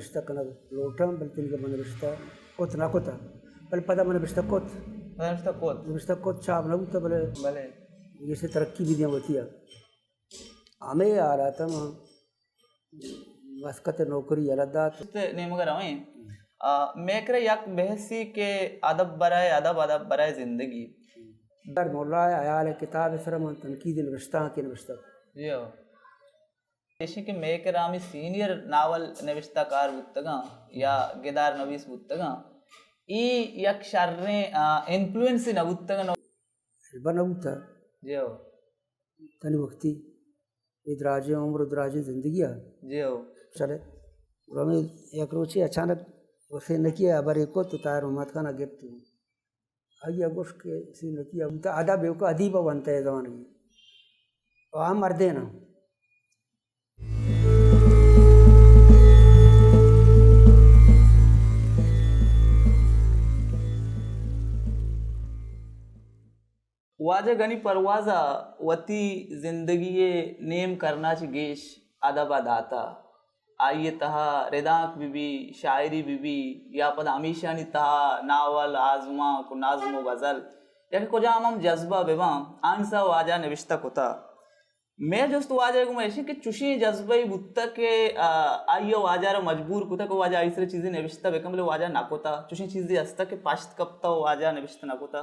نبشتہ king لوٹم بل تنگ من نبشتہ کت نہ کتا بل پدا من نبشتہ کت نبشتہ کت چاپ نہ ہوتا بلے جیسے ترقی بھی دیا ہوتی ہے ہمیں آ رہا تھا مسکت نوکری علادات نیمگر ہوئیں میکر یک بحثی کے ادب برائے زندگی در مولا عیال کتاب سرم تنقید نبشتہ کی نبشتہ جی ہو جیسے کہ میکر آمی سینئر ناول نوشتہ کار بودتگاں یا گدار نویس بودتگاں ای یک شریں انفلوئنسی نبودتگاں بنبوتا جی ہو تنی وقتی ادراج عمر ادراج زندگی ہے جی ہو چلے ہمیں یک روچی اچانک اسے نکیا بر کو تو تار محمد خان اگر تو آگیا گوش کے اسی نکیا بوتا ادب کو ادیب بنتا ہے زمان کی وہاں مردے نا واجہ گنی پروازہ وتی زندگی نیم کرنا چی گیش ادب داتا آئیے تہا ردانک بھی شاعری بھی یا پدا ہمیشانی تہا ناول آزما کو نظم و غزل یا کہ کجا ہم جذبہ بیوام آنسا واجہ نوشتہ کتا میں جست واجہ کو ایسی کہ چوشی جذبہ بودتا کہ آئیے واجہ را مجبور کتا کہ واجہ ایسرے چیزیں نوشتہ بیکم بلے واجہ نہ کتا چوشی چیزیں ہستا کہ پاشت کبتا واجہ نوشتہ نہ کتا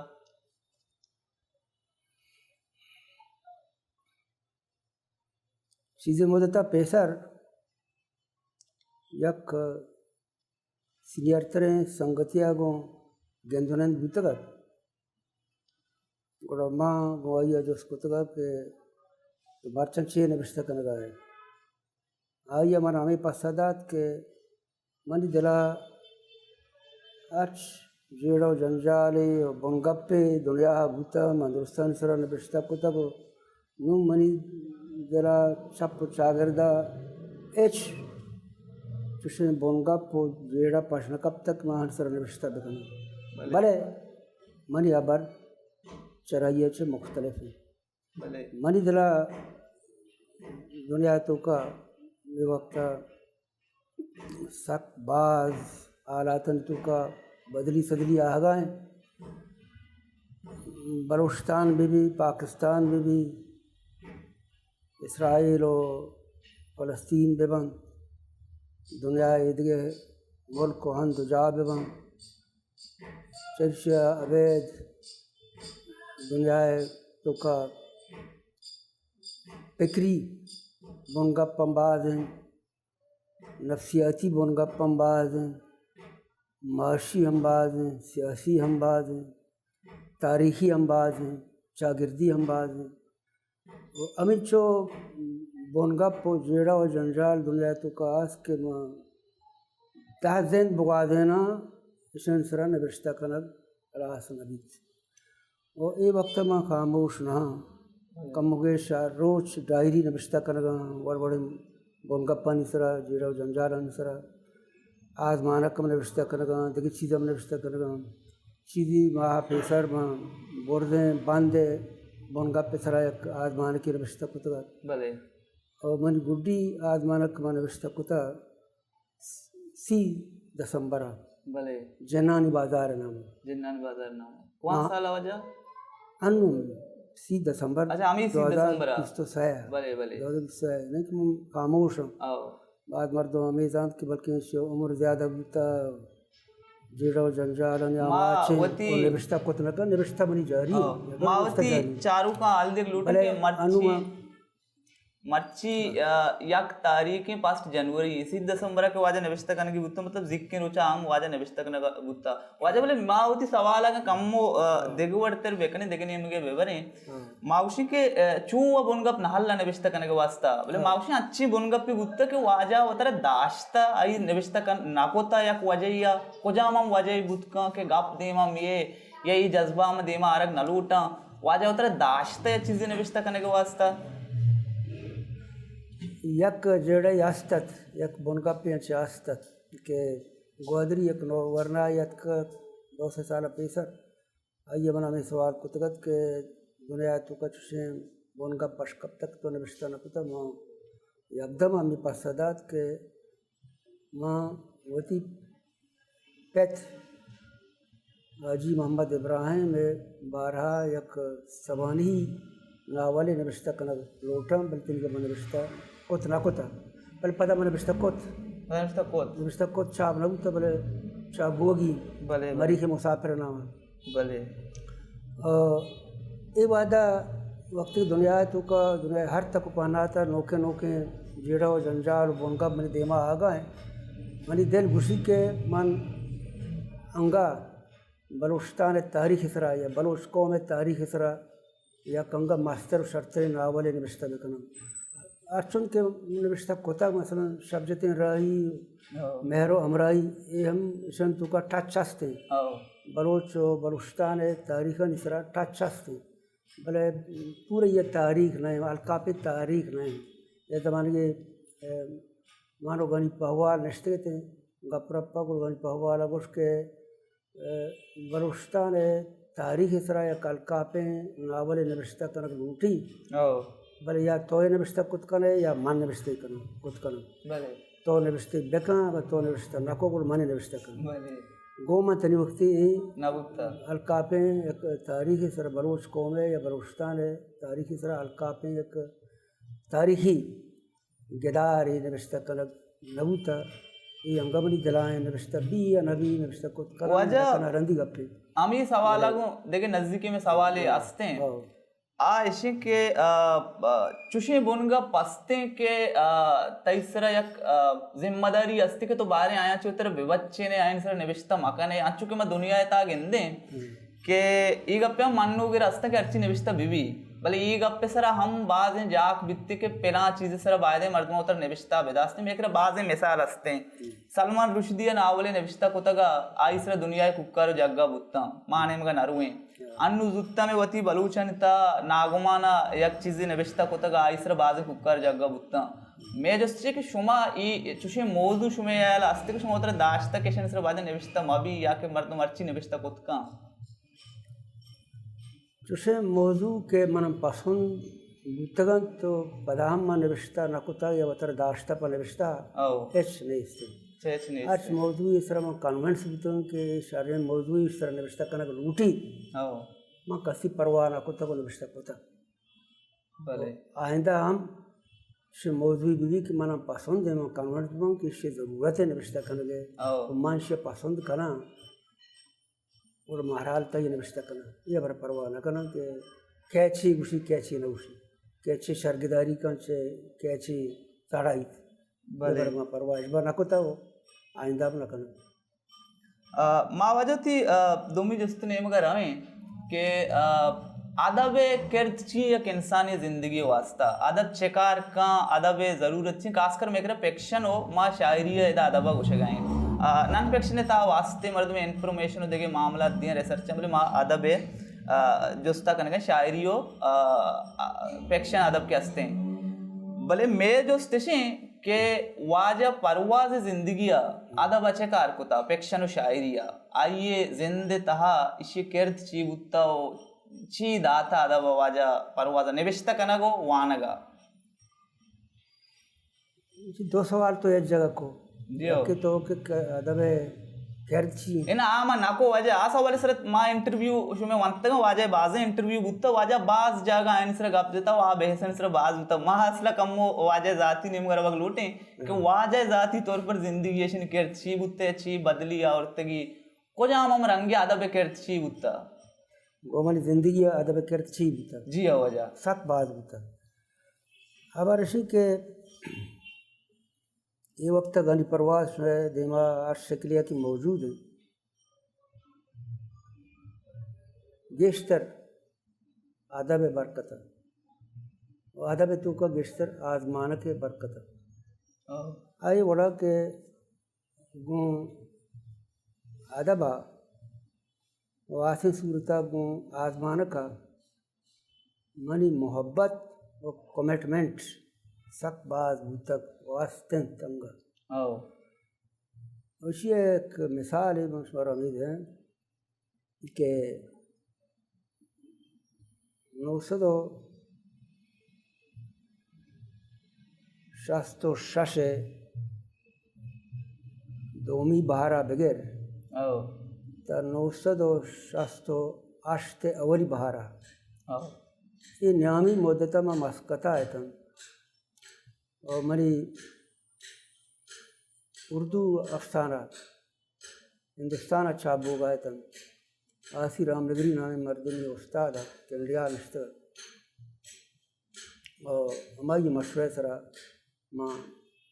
چیزیں مدتا پیسر یک سینئر تریں سنگتی آگوں گندونند بودتا گوڑا ماں گوایا جو اس کو تگا کہ مارچن چھ نبشتہ کنگا ہے آئیا من ہمیں پسادات کہ منی دلا اچ جیڑا و جنجالے و بنگپے دنیا بوتا من درستان سرا نبشتہ کتا کو نو منی دلا چپ چاگردہ ایچ چوشن بونگپ و جیڑا پاشنا کب تک ماہن سر نوشتہ بکنا بلے منی ابر چرائیے چھ مختلف ہیں منی دلا دنیا تو کا یہ وقتا سک باز آلاتن تو کا بدلی صدلی آگاہیں بلوچستان بھی پاکستان بھی اسرائیل و فلسطین ببن دنیا ادگے ملک و ہند جا ببن چرچہ عبید دنیا تو کا فکری بنگپ امباز ہیں نفسیاتی بنگپ امباز ہیں معاشی امباز ہیں سیاسی امباز ہیں تاریخی امباز ہیں شاگردی امباز ہیں امن چو بونگپ و جیڑا و جنجال دنیا تو کا آس کے ماں تحزین بگا دینا اشن سرا نبشتہ کنگ راس نبیت و اے وقت ماں خاموش نہ کم گیشا روچ ڈائری نبشتہ کنگا بڑے بڑے بونگپانی سرا جیڑا و جنجالان سرا آزمانکم نبشتہ کنگا دیکھ چیزم نبشتہ کنگا چیزی ماہ پیسر ماں بردیں باندے بونگپ سرا یک آزمان کی نبشتہ کتا بلے اور من گڈی آزمانک ماں نوشتہ کتا 30 دسمبر بلے جنانی بازار نام جنانی بازار نام کون سال وجہ انو 30 دسمبر اچھا ہمیں 30 دسمبر 2026 بلے بلے 2026 نہیں کہ خاموش ہوں بعد مردوں ہمیں جانت کہ بلکہ عمر زیادہ بوتا جیڑا و جنجالن یا ماچے اور نوشتہ کتنکا نوشتہ منی جاری ہے ماوتی چارو کا حال دیکھ لوٹا کہ مرچی یک تاریخیں 5 جنوری 30 دسمبر کے واجہ نوشتہ کرنے کی بوتا مطلب ذکر روچا ہم واجہ نوشتہ کرنے کا بوتا واجہ بلے ماوتی سوال آگا کمو دیگوڑ تر بیکنے دیکھنے مگے بیبریں ماوشی کے چون و بنگپ نحل نوشتہ کرنے کے واسطہ بلے ماوشی اچھی بنگپ پی بوتا کہ واجہ وطر داشتا آئی نوشتہ کرنے ناکوتا یک وجہ یا کجام ہم وجہ بوتکا کہ گپ دیم ہم یہ جذبہ ہم دیما آرگ نلوٹا واجہ وطر داشتا یا چیزیں نوشتہ کرنے کے واسطہ یک جیڑے یاستت یک بنگپی انچ یاستت کہ گوادری یک نو ورنہ یک 200 سالہ پیسر آئیے منا میں سوال کتگت کہ دنیا تو کا چوشیں بنگپ پش کب تک تو نوشتہ نکتا ماں یکدم ہمیں پاسداد کہ ماں وتی پت حاجی محمد ابراہیم بارہا یک سوانی ناول نوشتہ کنگ لوٹم بلکہ نوشتہ کت نہ کتا بل پدا من نوشتہ کت نوشتہ کت چاپ نہ بوتا بلے چاپ بوگی بلے مریخ مسافر نام بلے اے وعدہ وقت دنیا تو کا دنیا ہر تک پہنا تھا نوکے نوکے جیڑا و جنجال بونگا منی دیما آگا ہیں منی دل گھسی کے من انگا بلوچستان تاریخ اسرا یا بلوچ قوم تاریخ اسرا یا کنگا ماستر شرطر ناول نوشتہ بکنم چون کہ نوشتہ کتا مثلا شبجتیں راہی مہر و ہمراہی یہ ہم شن تو کا ٹچ ہستے بلوچ و بلوچستان تاریخ اسرا ٹچ ہستے بلے پورے یہ تاریخ نہیں القاپ تاریخ نہیں یہ زمانے کے مانو گنی پہوال نشتے تھے گپرپا کو گنی پہوال اگوش کے بلوچستان تاریخ اسرا یا القاپیں ناول نوشتہ کنک لوٹی بلے یا توئے نوشتہ کت کنے یا من نوشتے کنے کت کنے تو نوشتے بکاں تو نوشتہ نکو گل من نوشتہ کنے گوما تنی وقتی القاپیں ایک تاریخی سر بلوچ قوم ہے یا بلوچستان ہے تاریخی سر القاپیں ایک تاریخی گداری نوشتہ کنک نبوتا یہ انگمنی دلائیں نوشتہ بی یا نبی نوشتہ کت کنا رندی گپے ہمیں سوال آگوں دیکھیں نزدیکی میں سوالے آستے ہیں آئیشیں کہ چوشیں بونگا پستیں کہ تیسرا یک ذمہ داری استے کہ تو بارے آیا چوتر بچے نے آئین سر نوشتہ مکانے آنچو کہ میں دنیا تا گندیں کہ ای گپے ہم منو گے راستا کہ ارچی نوشتہ بھی بلے ای گپے سرا ہم بعض جاک بیتے کہ پلا چیز سرا باعدے مردموں اتر نوشتہ بیداستے میں ایک بعض مثال استے ہیں سلمان رشدی ناولے نوشتہ کتا گا آئی سرا دنیا ککر جگہ بوتا مانے مگا نرویں انو زدتا میں وطی بلوچن تا ناگمانا یک چیزی نوشتہ کتا گا آئی سرا بعض ککر جگہ بوتا میں جستے کہ شما ای چوشے موضوع شما یا لاستے کہ شما اتر داشتا کہ شن سرا بعض نوشتہ مبی یا کہ مردم ارچی نوشتہ کتا چوشے موضوع کے من پسند بوتگن تو پدا ہم من نوشتہ نکتا یا وطر داشتا پا نوشتہ ایچ نہیں استے آج موضوع اس طرح من کانوینس بوتگن کہ شارین موضوع اس طرح نوشتہ کنک لوٹی من کسی پرواہ نکتا کو نوشتہ کتا آئندہ ہم شے موضوع بھی کہ من پسند ہے من کانوینس بوتگن کہ شے ضرورت ہے نوشتہ کنگے من شے پسند کنا اور محرال تا یہ نوشتہ کنا یہ بر پرواہ نہ کنا کہ کیچی گوشی کیچی نہ گوشی کیچی شرگداری کن سے کیچی ساڑائی بر ما پرواہ اس بار نہ کتا ہو آئندہ نہ کنا ما وجہ تھی دومی جستنے مگر آئیں کہ ادب کرد چی یک انسانی زندگی واسطہ ادب چکار کا ادب ضرورت چی خاص کر میکرا پیکشن ہو ما شاعری ہے دا ادبہ گوشے گائیں نان پیکشن تا واسطے مرد میں انفارمیشن ہو دیکھے معاملات دیں ریسرچ بلے ما ادب ہے جوستا کرنے گا شاعری ہو پیکشن ادب کے ہستے ہیں بلے میں جو سٹیشیں کہ واجہ پرواز زندگی ادب اچھے کار کتا پیکشن و شاعری آئیے زند تہا اسی کرد چی بوتا ہو چی داتا ادب واجہ پرواز نوشتہ کنگو وانگا دو سوال تو ایک جگہ کو کہ تو کہ ادب کرد چی اینا آما ناکو واجہ آسا والے سرت ما انٹرویو شو میں وانتا گا واجہ بازیں انٹرویو بوتا واجہ باز جاگا آئین سر گپ دیتا وا بحثن سر باز بوتا ما حاصلہ کمو واجہ ذاتی نیم گر وقت لوٹیں کہ واجہ ذاتی طور پر زندگی ایشن کرد چی بوتے چی بدلی آورتگی کو جام ہم رنگی ادب کرد چی بوتا گومانی زندگی ادب کرد چی بوتا جی واجہ سخت باز بوتا اب رشی کہ یہ وقت گانی پرواز ہے دیما ہر شکلیہ کی موجود ہے گیشتر ادب برکت ادب تو کا گیشتر آزمانک برکت آئی وڑا کہ گوں ادبا واسی صورتہ گوں آزمانکا منی محبت و کمٹمنٹ سخت باز بوتک واسطن تنگا اسی ایک مثال ہے مشورہ امید ہے کہ 966 دومی بہارا بغیر او تا 968 اولی بہارا او یہ نیامی مدتا میں مسکتا ہے تن اور منی اردو افسانہ ہندوستان اچھا بوگا ہے تن آسی رام نگری نامی مردمی استاد کنڈیا نشتہ اور ہماری مشورے سرا ماں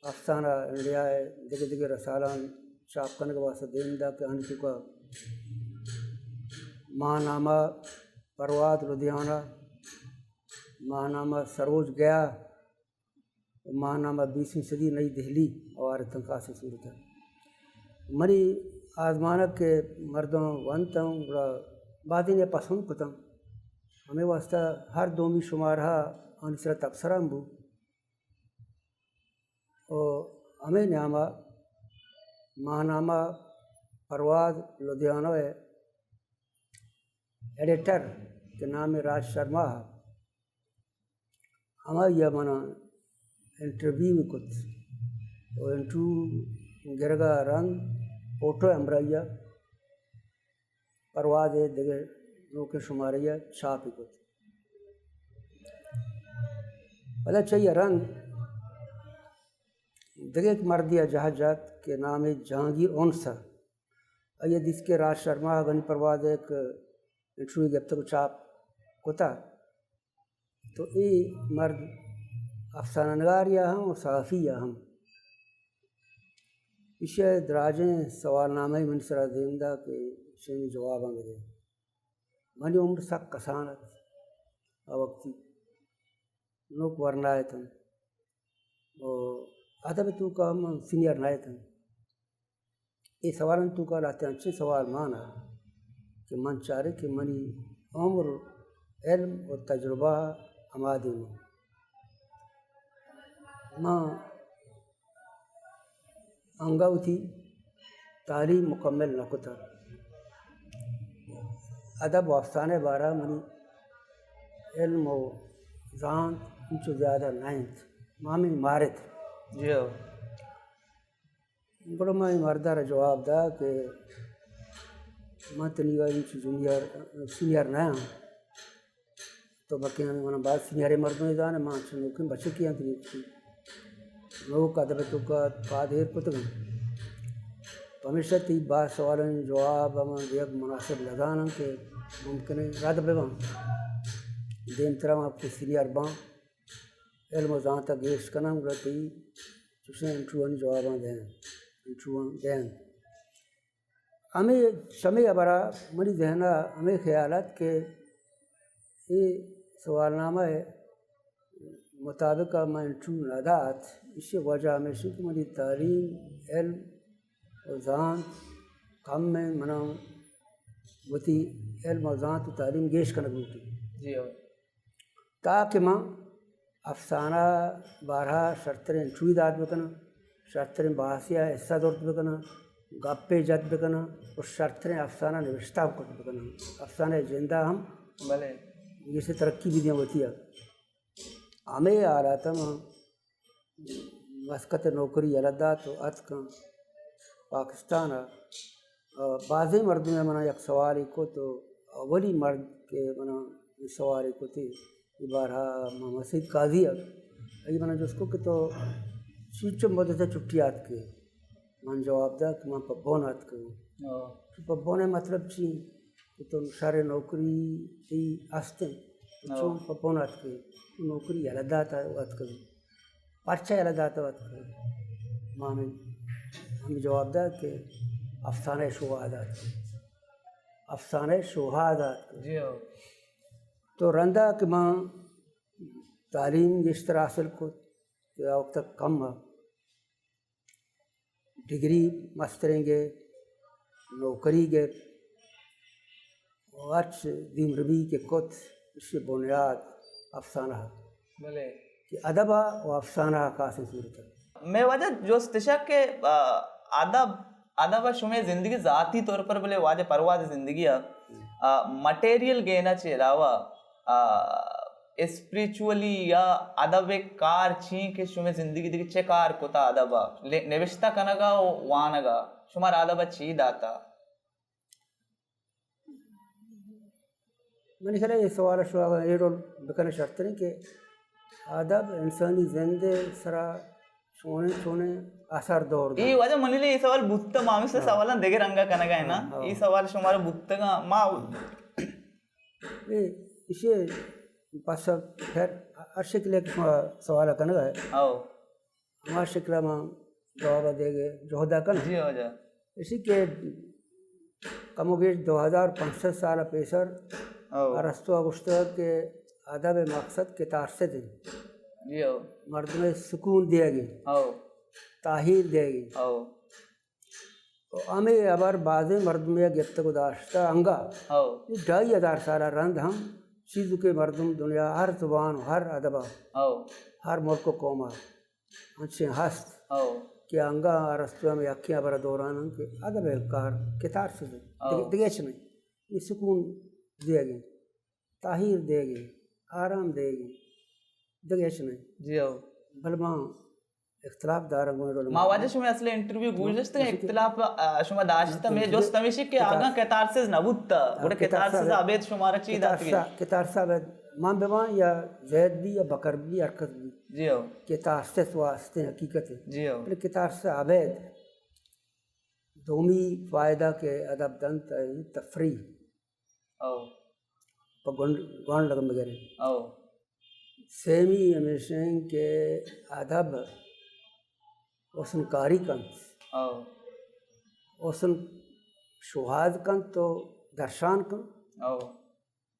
افسانہ انڈیا ہے دگے دگے رسالان چاپ کرنے کے واسطے دیندہ کہ ہن چکا ماہ نامہ پرواد لدھیانہ، ماہ نامہ سروج گیا، ماہ نامہ 20ویں صدی نئی دہلی اور تنخواہ سے صورت ہے منی آزمانک کے مردوں ونتوں بڑا بادی نے پسند کتم ہمیں واسطہ ہر دومی شمارہ انصرت افسران بو اور ہمیں نامہ ماہ نامہ پرواد لدھیانہ ایڈیٹر کے نام راج شرما ہمارا یہ منا انٹرویو کت اور انٹرویو گرگا رنگ فوٹو امرائیہ پرواد دگے نوکے شماریہ چھاپی کت بلا چاہیے رنگ دگے ایک مردیہ جہاجات کے نام جہانگیر اونسا یہ جس کے راج شرما غنی پرواد ایک انٹرویو جب تک چاپ کتا تو یہ مرد افسانہ نگار یا ہم اور صحافی یا ہم اسے دراجیں سوال نامہ من سرا دیندہ کہ اسے میں جواب آنگے دے منی عمر سک کسانت وقتی نوک ورنائے تھا اور ادب تو کا ہم سینئر نائے تھا یہ سوالن تو کا لاتے ہیں اچھے سوال مانا کہ من چارے کہ منی عمر علم اور تجربہ ہمادی میں ماں انگاو تھی تعلیم مکمل نہ کتا ادب و افسانے بارہ منی علم و ذہان انچو زیادہ نہیں تھا مامی مارے تھے جی ہو بڑا میں مردہ را جواب دا کہ میں تنیگا انچو جونیئر سینئر نہ ہوں تو باقی ہمیں منا بعد سینئرے مردوں دانے ماں چنوکیں بچے کیا تنیگ تھی نوک ادب تو کا پادھیر کتگاں تو ہمیشہ تی بعض سوالوں جواب ہمیں دیکھ مناسب لگانا کہ ممکن ہے رد بباں دین طرح آپ کے سینئر باں علم و ذانتا گیش کنم گرتی چوشیں انٹروان جواباں دیں انٹروان دیں ہمیں شمع برا منی ذہنہ ہمیں خیالات کہ یہ سوال نامہ ہے مطابق میں انٹروو نادات اس سے وجہ ہمیشہ کہ منی تعلیم علم و ذہان کم میں منا وتی علم و ذہان تو تعلیم گیش کنگ بوتی جی ہو تاکہ ماں افسانہ بارہا شرطریں انٹروی داد بکنا شرطریں بحثیہ حصہ دورت بکنا گپے جد بکنا اور شرطریں افسانہ نوشتہ کت بکنا افسانہ زندہ ہم بلے جیسے ترقی بھی دیں ہوتی ہے ہمیں آ رہا تھا مسکت نوکری علدہ تو اتکاں پاکستان بعضی مردوں میں منا یک سواری کو تو اولی مرد کے منا سواری کو تھی بارہ مسجد قاضی ہے یہ منا جس کو کہ تو چیچو مدد چھٹیات کے من جواب دا کہ من پبونات کروں پبونے مطلب چی کہ تو سارے نوکری تی آستے چون پبونات کے نوکری علدہ تا وقت کروں پرچہ علدہ تا وقت کروں ماں میں ہم جواب دا کہ افسانہ شہادات افسانہ شہادات جی ہو تو رندہ کہ ماں تعلیم جس طرح حاصل کو کہ وقت تک کم ہے ڈگری مستریں گے نوکری گے اچھ دیم ربی کے کت اس کی بنیاد افسانہ بلے کہ ادب و افسانہ کاسی صورت ہے میں وجہ جو استشاق کے ادب شمع زندگی ذاتی طور پر بلے واجہ پرواز زندگی مٹیریل گینا چے علاوہ اسپریچولی یا ادب کار چین کے شمع زندگی دیکھ چے کار کتا ادبا نوشتہ کنگا و وانگا شمار آداب چی داتا میں نے کہا یہ سوال شو یہ رول بکنے شرط نہیں کہ ادب انسانی زندے سرا چھونے اثر دور ಈ ವಜ ಮನಿಲೆ ಈ ಸವಾಲ್ ಬುತ್ತ ಮಾಮಿಸ ಸವಾಲ ದೆಗೆ ರಂಗ ಕನಗಾಯನ ಈ ಸವಾಲ್ ಸುಮಾರು ಬುತ್ತಗ ಮಾ اسے پاس خیر ہر شکل ایک سوال کنا ہے او ہمارا شکل میں جواب دے گے جوہدا کنا جی ہو جا اسی کے کم و بیش 2500 سال پیشر او ارسطو اگسطو کے ادب مقصد کے تارسے تھے جی ہو مرد میں سکون دے گی او تاہیر دے گی او ہمیں ابر بعض مردم یا گفت گداشتہ انگا او 2500 سال رند ہم چیزوں کے مردم دنیا ہر زبان ہر ادبہ او ہر ملک و قوما اچھے ہست او کہ انگا رستوں میں اکھیاں برا دوران کے ادب کار کتار سے دگیچ نہیں یہ سکون دے گی تاہیر دے گی آرام دے گی دگیچ نہیں جی ہو بلما اختلاف دارنگوں رول ما واجه شما اصل انٹرویو گوجست اختلاف شما داشتا میں جو تمیشی کے آگا کتارسز نبوتا گوڑا کتارسز آبید شما را چی داتی گئی کتارسز آبید مان بمان یا زید بھی یا بکر بھی حرکت بھی جی ہو کتارسز واسطے حقیقت ہے جی ہو لیکن کتارسز آبید دومی فائدہ کے ادب دنت تفریح او پا گوان لگم بگرے او سیمی ہمیشن کے ادب وسن کاری کنت او وسن شہاد کنت تو درشان کنت او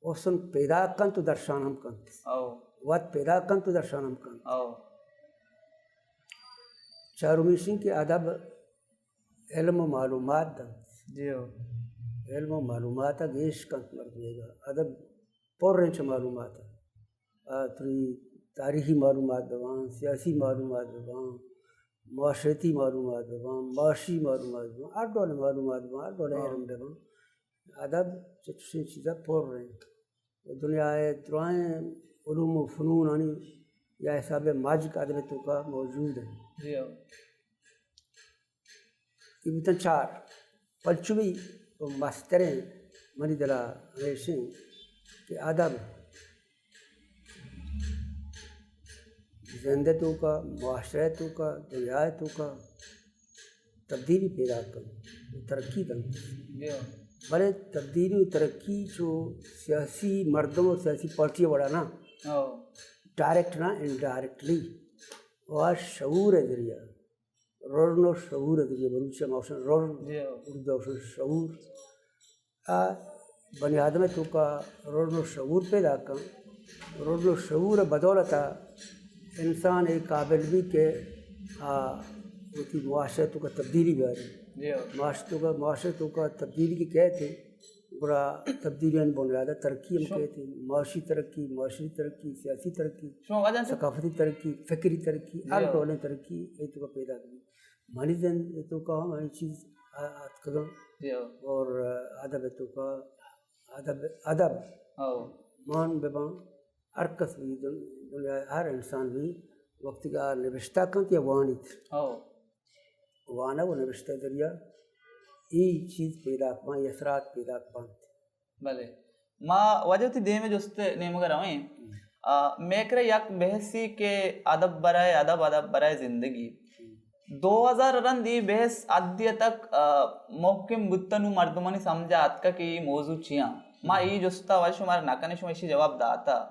وسن پیدا کنت تو درشان ہم کنت او وقت پیدا کنت تو درشان ہم کنت او چارومیشن کے ادب علم و معلومات دنت جی ہو علم و معلومات گیش کنت مردے گا ادب پر رنچ معلومات تاریخی معلومات دوان سیاسی معلومات دوان معاشرتی معلومات دوان معاشی معلومات دوان ہر دول معلومات دوان ہر دول علم دوان ادب چتشن چیزیں پر رہے دنیا دعائیں علوم و فنون آنی یا حساب ماجک ادب تو کا موجود ہے جی ہو یہ بتن چار پلچوی و مستریں منی دلا ہمیشہ کہ ادب زندگیوں کا معاشرتوں کا دنیاتوں کا تبدیلی پیدا کریں ترقی کریں بڑے تبدیلی و ترقی جو سیاسی مردوں اور سیاسی پارٹیاں بڑا نا ڈائریکٹ نا انڈائریکٹلی وہ شعور ہے ذریعہ رورن و شعور ہے ذریعہ بلوچہ موشن رورن اردو شعور بنی آدم تو کا رورن و شعور پیدا کریں رورن و شعور بدولتا انسان ایک قابل بھی کہ معاشرتوں کا تبدیلی بھی آ رہی ہے معاشرتوں کا تبدیلی کی کہتے بڑا تبدیلیاں بنیادہ ترقی ہم کہتے ہیں معاشی ترقی معاشری ترقی سیاسی ترقی ثقافتی ترقی فکری ترقی ہر ڈولیں ترقی یہ تو کا پیدا کری مانی زن یہ تو کا ہماری چیز اور ادب تو کا ادب مان ببان ارکس بھی دنیا ہر انسان بھی وقت کا نوشتہ کنت یا وانیت وانا وہ نوشتہ دریا یہ چیز پیدا کمان یہ اثرات پیدا کمان بلے ما وجہ تی دے میں جست نیمگر ہوئیں میں کرے یک بحثی کے ادب برائے زندگی 2000 رن دی بحث ادیہ تک محکم گتنو مردمانی سمجھا اتکا کہ یہ موضوع چیاں ما یہ جستا وجہ شمار ناکنے شما اسی جواب داتا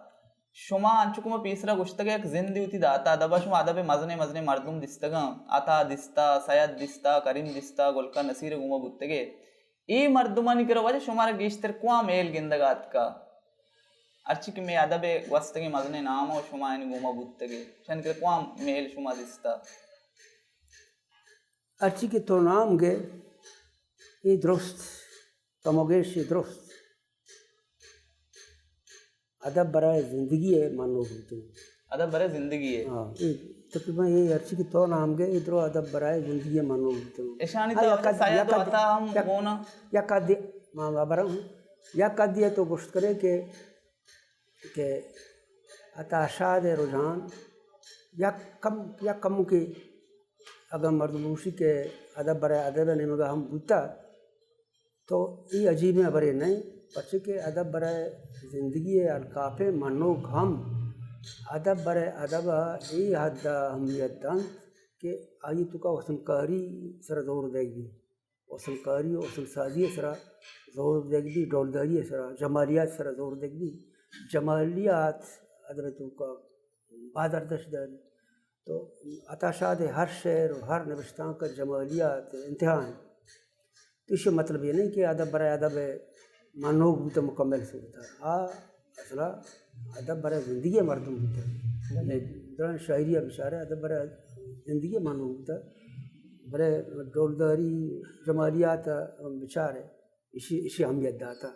شما انچکو پیسرا گشتگا ایک زندی ہوتی داتا دبا شما ادب مزنے مردم دستگا عطا دستا سید دستا کریم دستا گلکا نصیر گوما بودتگے ای مردمانی کرو وجہ شمارا گیشتر کواں میل گندگات کا ارچی کہ میں ادب وستگی مزنے نام ہو شما اینی گوما بودتگے شان کہ کواں میل شما دستا ارچی کہ تو نام گے یہ درست تموگیش یہ درست ادب برائے زندگی ہے مانو ہوتے ہیں ادب برائے زندگی ہے ہاں تقریباً یہ ارچی کی تو نام گئے ادھر ادب برائے زندگی ہے مانو ہوتے ہیں اشانی تو سایہ تو عطا ہم ہونا یا قدی ماں بابرہ ہوں یا قدی ہے تو گشت کرے کہ عطا شاد رجحان یا کم کی اگر مردموشی کے ادب برائے ادب نمگا ہم بوتا تو یہ عجیب میں برے نہیں پچھے کہ ادب برائے زندگی القاف منوگ ہم ادب برائے ادب یہ حد اہمیت دان کہ آئی تو کا وسن کاری سر زور دے گی وسن کاری وسن سازی سرا زور دے گی ڈولداری سرا جمالیات سرا زور دے گی جمالیات ادب تو کا بادر دشداری تو عطاشاد ہر شعر و ہر نوشتہ کا جمالیات انتہا ہیں تو اس مطلب یہ نہیں کہ ادب برائے ادب منوگ بوتا مکمل سے ہوتا اصلا ادب برائے زندگی مردم ہوتا دران شاعری بشارہ ادب برائے زندگی منوگ ہوتا برائے ڈولداری جمالیات بچارے اسی اہمیت داتا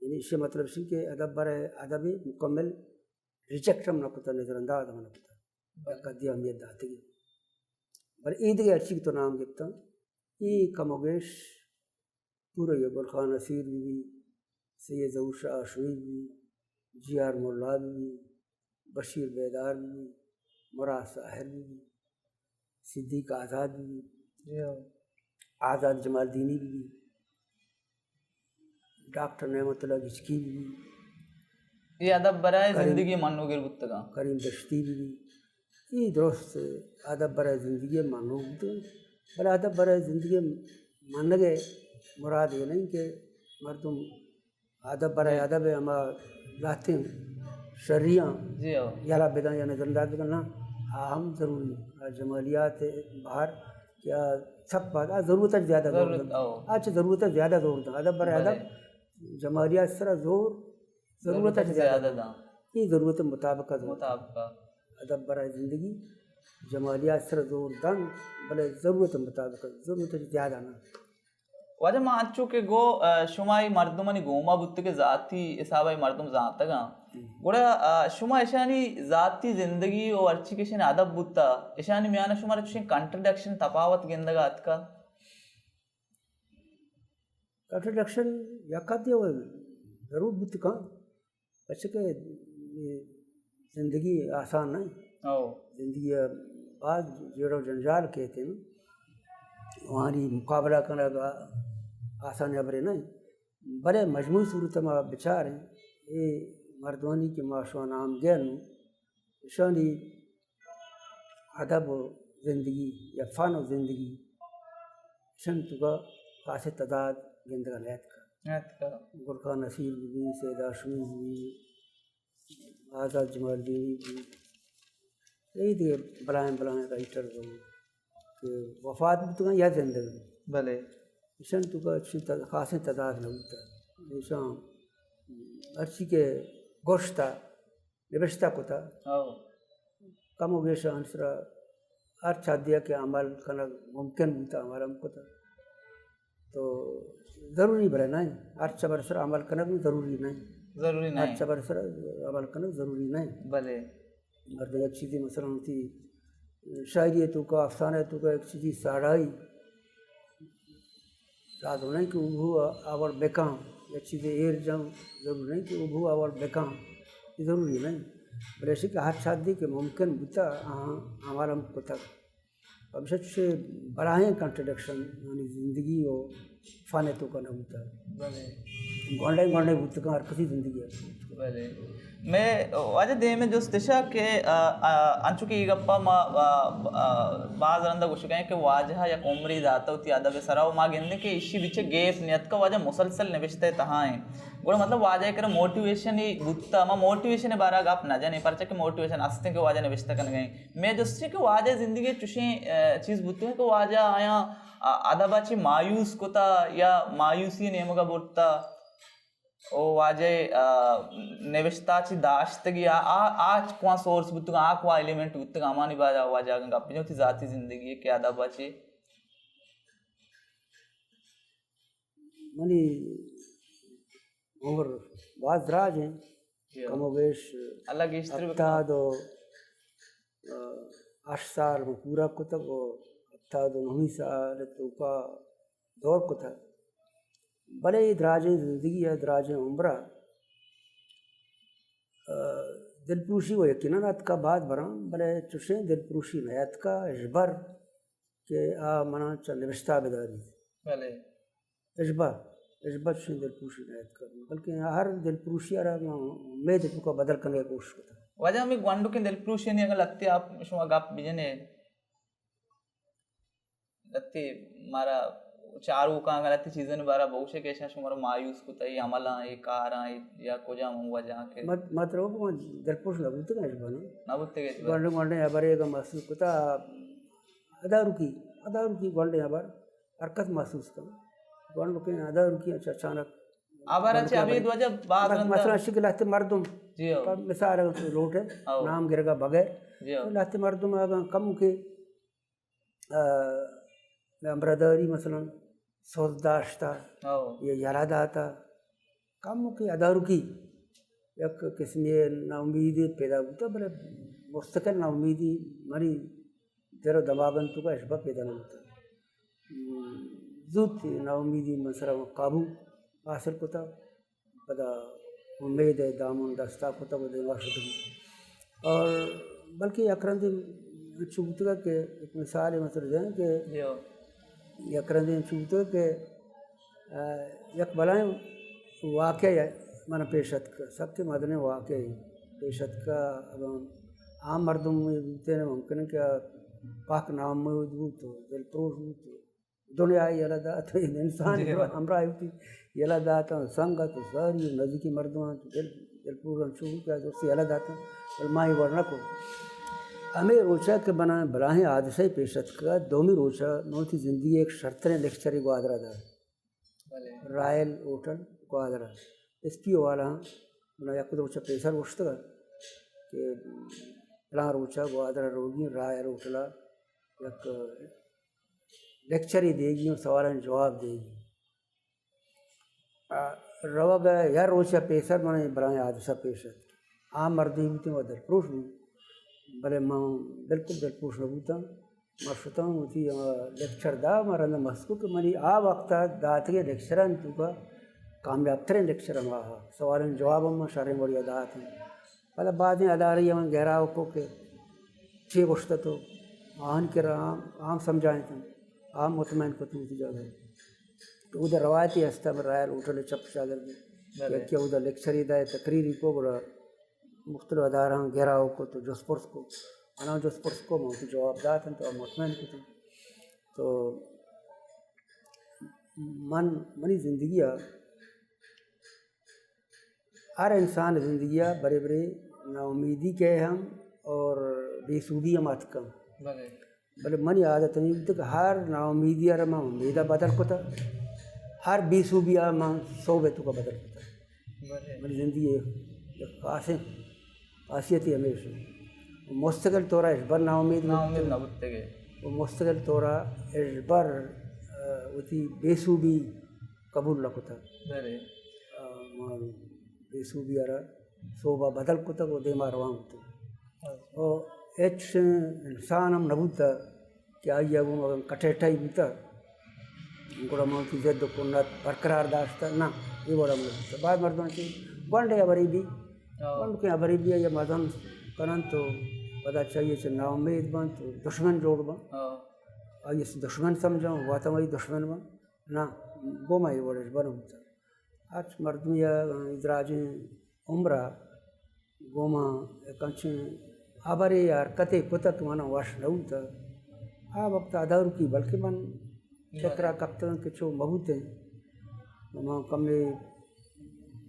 یعنی اس مطلب سی کہ ادب برائے ادب مکمل ریجیکٹ ہم نہ کتا نظر انداز ہم نہ کتا قدی اہمیت داتے گی بر عید کے اچھی تو نام گفتا یہ کموگیش پورے یہ گلخان نصیر بھی سید ظہور شاہ شعیب بھی جی آر مولا بھی بشیر بیدار بھی مراد ساحر بھی صدیق آزاد بھی آزاد جمال دینی بھی ڈاکٹر نعمت اللہ گچکی بھی یہ ادب برائے زندگی منوگر بتگا کریم دشتی بھی یہ درست ادب برائے زندگی منوگ بل ادب برائے زندگی منگے مراد یہ نہیں کہ مردم ادب برائے ادب ہما لاتیں شریاں یالا بدن یا نظر انداز بدن ہم ضروری جمالیات باہر کیا سب بات ضرورت زیادہ زور اچھا ضرورت زیادہ زور دا ادب برائے ادب جمالیات سرا زور ضرورت زیادہ دا یہ ضرورت مطابق ادب برائے زندگی جمالیات سرا زور دن بلے ضرورت مطابق ضرورت زیادہ نا واجہ ماں اچھو کہ گو شمائی مردمانی گوما بوتے کے ذاتی حسابائی مردم ذاتا گا گوڑا شما اشانی ذاتی زندگی و ارچی کشن ادب بوتا اشانی میانا شما رچشن کنٹرڈکشن تفاوت گندگا اتکا کنٹرڈکشن یکا دیا ہوئے ضرور بوتے کہاں بچے کہ زندگی آسان نہیں زندگی بعض جڑو جنجال کہتے ہیں وہاں مقابلہ کرنے کا آسان ابرے نہیں بڑے مجموعی صورت میں بچار ہیں یہ مردوانی کے معاشوان عام گین شانی ادب و زندگی یا فن و زندگی شن تو کا خاص تعداد گندگا لیت کا گلخان نصیر بھی سید آشمیز بھی آزاد جمال دینی بھی یہی تھے بلائیں رائٹر کہ وفات بھی تو یا زندگی بلے شن تو کا اچھی خاص تعداد نہ ہوتا شام اچھی کے گوشتا نبشتہ کو تھا کم ہو گیا شان سرا ہر چادیا کے عمل کرنا ممکن ہوتا ہمارا ہم کو تھا تو ضروری برے نہیں ہر چبر سر عمل کرنا بھی ضروری نہیں ہر چبر سر عمل کرنا ضروری نہیں بلے مرد ایک چیزی مثلا ہوتی شاعری تو کا افسانہ تو کا ایک چیزی ساڑھائی لازم نہیں کہ وہ آور بیکام ایک چیزیں ایر جاؤں ضرور نہیں کہ وہ آور بیکام یہ ضروری نہیں بل ایسے کہ ہر شادی کے ممکن بتا ہمارا کو تک اب سچ سے براہیں کنٹرڈکشن یعنی زندگی و فانے تو کا نہ ہوتا گونڈے گونڈے بت کا ہر کسی زندگی ہے میں واجہ دے میں جو استشا کہ انچو کی گپا ما بعض رندہ گوشکیں کہ واجہ یا عمری ذاتا ہوتی ادب سراو ما گندے کہ اسی بچے گیپ نیت کا واجہ مسلسل نوشتے تہاں ہیں گوڑا مطلب واجہ کرے موٹیویشن ہی بوتا ما موٹیویشن بارا گپ نہ جانے پرچہ کہ موٹیویشن استے کہ واجہ نوشتے کن گئیں میں جو سے کہ واجہ زندگی چوشیں چیز بوتے ہیں کہ واجہ آیا ادب اچھی مایوس کو تا یا مایوسی نیمگا بورتا او واجہ نوشتا چی داشتگی آج کوان سورس بودتگا آکوا ایلیمنٹ بودتگا امانی باجا واجہ گنگا اپنی جو تھی ذاتی زندگی ہے کیا ادب اچھی منی عمر بعض دراج ہیں کم و بیش اللہ گیشتر افتاد و 8 سال میں پورا کتب و افتاد و 9 سال تو کا دور کو تھا بلے دراجیں زندگی ہے دراجیں عمرہ دل پروشی وہ یقیناً ات کا بات برام بلے چشیں دل پروشی نیت کا اجبر کہ آ منا چا نوشتہ بداری بله اجبا چین دل پروشی نایت کروں بلکہ ہر دل پروشی آرہ امید تو کا بدل کرنے کی کوشش کرتا وجہ میں گوانڈو کے دل پروشی نہیں اگر لگتے آپ شما گپ بجنے لگتے مارا چاروں کا اگر لگتے چیزیں بارا بہوشے کیسا شمارا مایوس کتا ہے عملہ ہے کاراں یا کجا ہوا جہاں کے مطلب وہ دل پروش لگتے ہیں اجبا نہ بودتے گئے گوانڈے یا بارے گا محسوس کتا ادارو کی گوانڈے یا بار حرکت محسوس کرنا گوانڈو کے ادارو کی اچانک آبارا چھ ابھی دو وجہ بات رندہ مثلا شکل لہتے مردم مثال اگر لوٹ ہے نام گرگا بغیر لہتے مردم اگر کم کے امبرداری مثلا سوز داشتا یا یاراداتا کم کے ادارو کی یک قسمی نا امیدی پیدا ہوتا بلے مستقل نا امیدی منی در دماغن تو کا اشبہ پیدا نہ ہوتا زود تھی نا امیدی مثلا قابو حاصل کتا پدا امید دامن دستا کتا وہ دیوار شدہ اور بلکہ اکرندی چوبتگا کہ ایک مثال مثلا جائیں کہ اکرندی چوبتگا کہ یک بلائیں واقعہ من پیشت کا سب کے مدنے واقعہ پیشت کا عام مردم میں بولتے ہیں ممکن ہے کہ پاک نام میں ہو تو دل پروش ہو تو دنیا یلا دا تو انسان ہمراہ ہوتی یلا دا تا سنگا تو ساری نزدیکی مردمان تو دل پروش شروع کیا تو اسی یلا دا تا علمائی ورنہ کو ہمیں روچا کہ بنا بلاہیں حادثہ پیشت کا دومی روچا نوتی زندگی ایک شرطن لیکچری گوادرہ دا رائل ہوٹل گوادرہ اس پی والا بنا یک روچا پیسر وشتا کہ پلان روچا گوادرہ روگی رائل ہوٹلا یک لیکچری دے گی اور سوالان جواب دے گی روا گیا یا روچا پیسر میں برائیں حادثہ پیشت عام مردی ہوتی ہیں وہ دل پروش بھی بلے میں بالکل دل پروش نہ ہوتا میں شتا ہوں ہوتی لیکچر دا ہمارا اندر محسوس کہ منی آ وقتا دات کے لیکچران تو کا کامیاب ترین لیکچر ہم آہا سوالان جواب ہم شاریں بڑی ادات ہیں پہلے بعدیں اداری ہم گہراؤ کو کہ چھ گوشتا تو آہن کے عام سمجھائیں تھے عام مطمئن کو تو ہوتی جاگہ تو ادھر روایتی ہستا میں رائل ہوٹل چپ شاگر دی کیا ادھر لیکچری دا تقریری کو بڑا مختلف ادارہ گہراؤ کو تو جوسپورس کو انا جوسپورس کو موتی جواب دات ہیں تو مطمئن کو تو منی زندگیہ ہر انسان زندگیہ بڑے بڑے نا امیدی کے ہم اور بے سودی ہم آت کم بلے منی عادت نہیں کہ ہر نا امیدی رما امیدہ بدل کو تھا ہر بے سودی میں صوبے تو کا بدل کو تھا منی زندگی ایک خاصیتی ہمیشہ مستقل طورہ اشبر نا امید نہ بودتے گئے وہ مستقل طورہ اشبر ہوتی بے سودی قبول نہ کو تھا بے سودی آرہ صوبہ بدل کو تھا وہ دیما روان ہوتا اور ایچ انسان ہم نبوتا کہ آئی وہ کٹیٹائی بوتا گوڑا موتی زد و کنت برقرار داشتا نا یہ بڑا نبوتا بعد مردوں کی گونڈے ابری بھی گونڈ کے ابری بھی یا مردم کنن تو پتا چاہیے کہ نا امید بان تو دشمن جوڑ بان آئی سے دشمن سمجھاؤں واتا مائی دشمن بان نا گوما یہ بڑا بنا ہوتا آج مردم یا ادراجیں عمرہ گوما کنچیں آبارے یار کتے کتا تمہانا واش نہ ہوتا آ وقت آدھارو کی بلکہ من چکرہ کپتن کے چو مبوتے وہاں کملے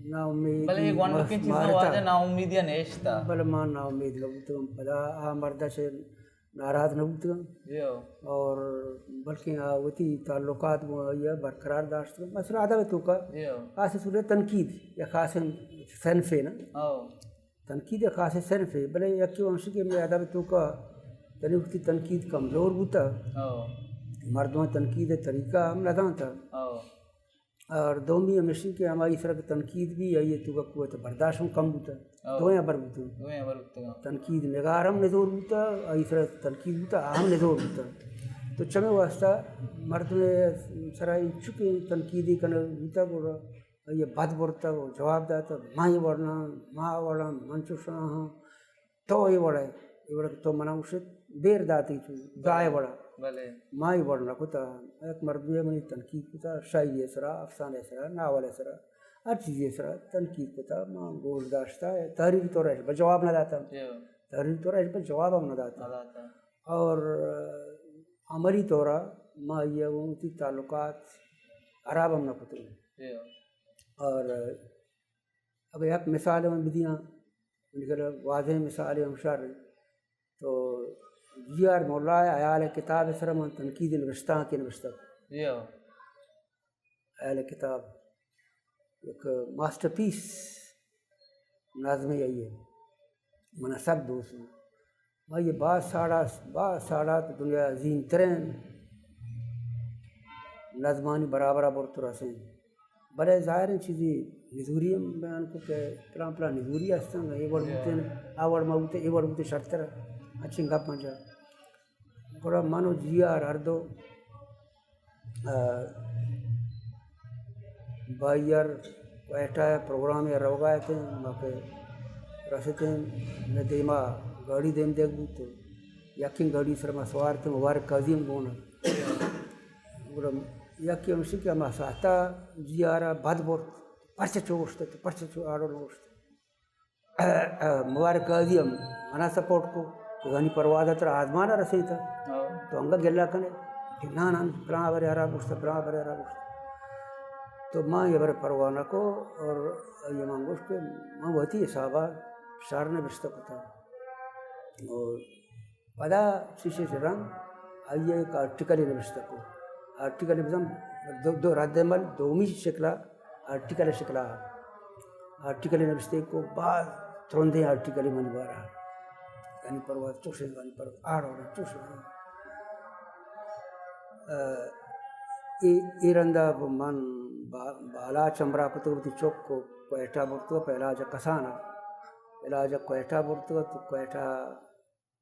نا امید بلے ایک وانڈو کی چیزوں واجہ نا امیدیہ نیشتا بلے ماں نا امید لگوتا پدا آ مردہ سے ناراض نہ ہوتا اور بلکہ آوتی تعلقات برقرار داشتا مثلا آدھا تو کا خاص صورت تنقید یا خاص صنف ہے نا تنقید یا خاص صنف ہے بلے یکی ونشی کہ میں آدھا تو کا یعنی اس کی تنقید کمزور ہوتا مردوں تنقید طریقہ ہم لگا تھا اور دومی ہمیشہ کہ ہماری طرح تنقید بھی ہے یہ تو کا قوت برداشت کم ہوتا دوئیں بر ہوتا تنقید نگار ہم نظور ہوتا اور اس طرح تنقید ہوتا ہم نظور ہوتا تو چمے واسطہ مرد میں سرا چکے تنقیدی کن ہوتا بولا یہ بات بڑھتا وہ جواب دیتا ماں یہ بڑھنا ماں بڑھنا منچوشا ہاں تو یہ بڑھا ہے یہ بڑھا تو منع اسے دیر داتی چو دائے بڑھا بله مائی ورنہ کتا ایک مردمی منی تنقید کتا شاعری اسرا افسانہ اسرا ناول اسرا ہر چیز اسرا تنقید کتا ماں گوش داشتا ہے تحریر طور ہے جواب نہ داتا تحریر طور ہے جواب ہم نہ داتا اور عملی طورا ماں یہ وہ تعلقات عراب ہم نہ کتوں اور اب ایک مثال میں بدیاں واضح مثال ہم شار تو جی آر مولا عیال کتاب اسرا من تنقید نوشتہ کی نوشتہ عیال کتاب ایک ماسٹر پیس نازم یہی ہے مناسب دوست میں بھائی یہ بعض ساڑات دنیا عظیم ترین نظمانی برابر برت رسیں بڑے ظاہر چیزی نظوری بیان کو کہ پلان پلان نظوری ہستن یہ ورڈ بوتے آور موتے یہ ورڈ بوتے شرطر اچھی گپ منجا گوڑا مانو جی آر ہر دو بائیر کوئٹہ پروگرام یا روگائے تھے باقی رستے میں دیما گاڑی دیم دیکھ بھی تو یقین گاڑی سر میں سوار تھے مبارک قاضیم بونا گوڑا یکی ہمشی کہ ہمیں ساہتا جی آرہ بد بورت پرچہ چوشتے تو پرچہ چو آڑو نوشتے مبارک قاضیم منا سپورٹ کو غنی پروازہ تر آزمانہ رسی تھا تو انگا گلہ کنے کہ نا پران برے حراب گوشتا پران برے حراب گوشتا تو ماں یہ برے پروانہ کو اور یہ مانگوش کے ماں وہتی حسابہ شار نے بشتہ کو تھا اور پدا شیشے سے رنگ آئیے ایک آرٹیکل نے بشتہ کو آرٹیکل بزم دو رد عمل دومی شکلہ آرٹیکل شکلہ آرٹیکل نوشتے کو بعض ترندے آرٹیکل من بارا یعنی پرواز چوشے غنی پرواز آڑ چوشے ایرندہ من بالا چمبرا کتوبتی چوک کو کوئٹہ برتو پہلا جا کسانا پہلا جا کوئٹہ برتو تو کوئٹہ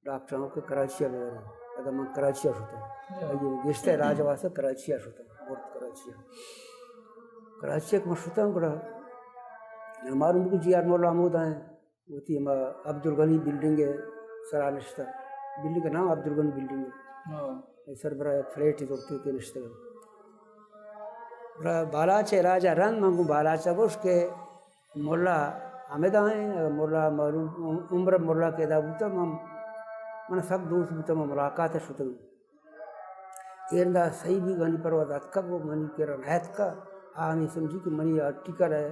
ڈاکٹروں کے کراچیہ میں رہا اگر من کراچیہ شتا یہ گشتہ علاج واسطہ کراچیہ شتا برت کراچیہ کے مشروطہ ہم کڑا معلوم کو جی آر مولا عمود آئیں وہ تھی ہم عبدالغنی بلڈنگ ہے سرا نشتہ بلڈنگ کا نام عبدالغنی بلڈنگ ہے سربراہ فلیٹ ہی دوکتے کے نشتہ بالا چے راجہ رن منگو بالا چا گوش کے مولا حمد آئیں مولا معلوم عمر مولا کے دا بوتا من سب دوست بوتا من ملاقات شتا ایرندہ صحیح بھی گانی پروازات کا وہ منی کے رنحیت کا آمی سمجھی کہ منی آرٹیکل ہے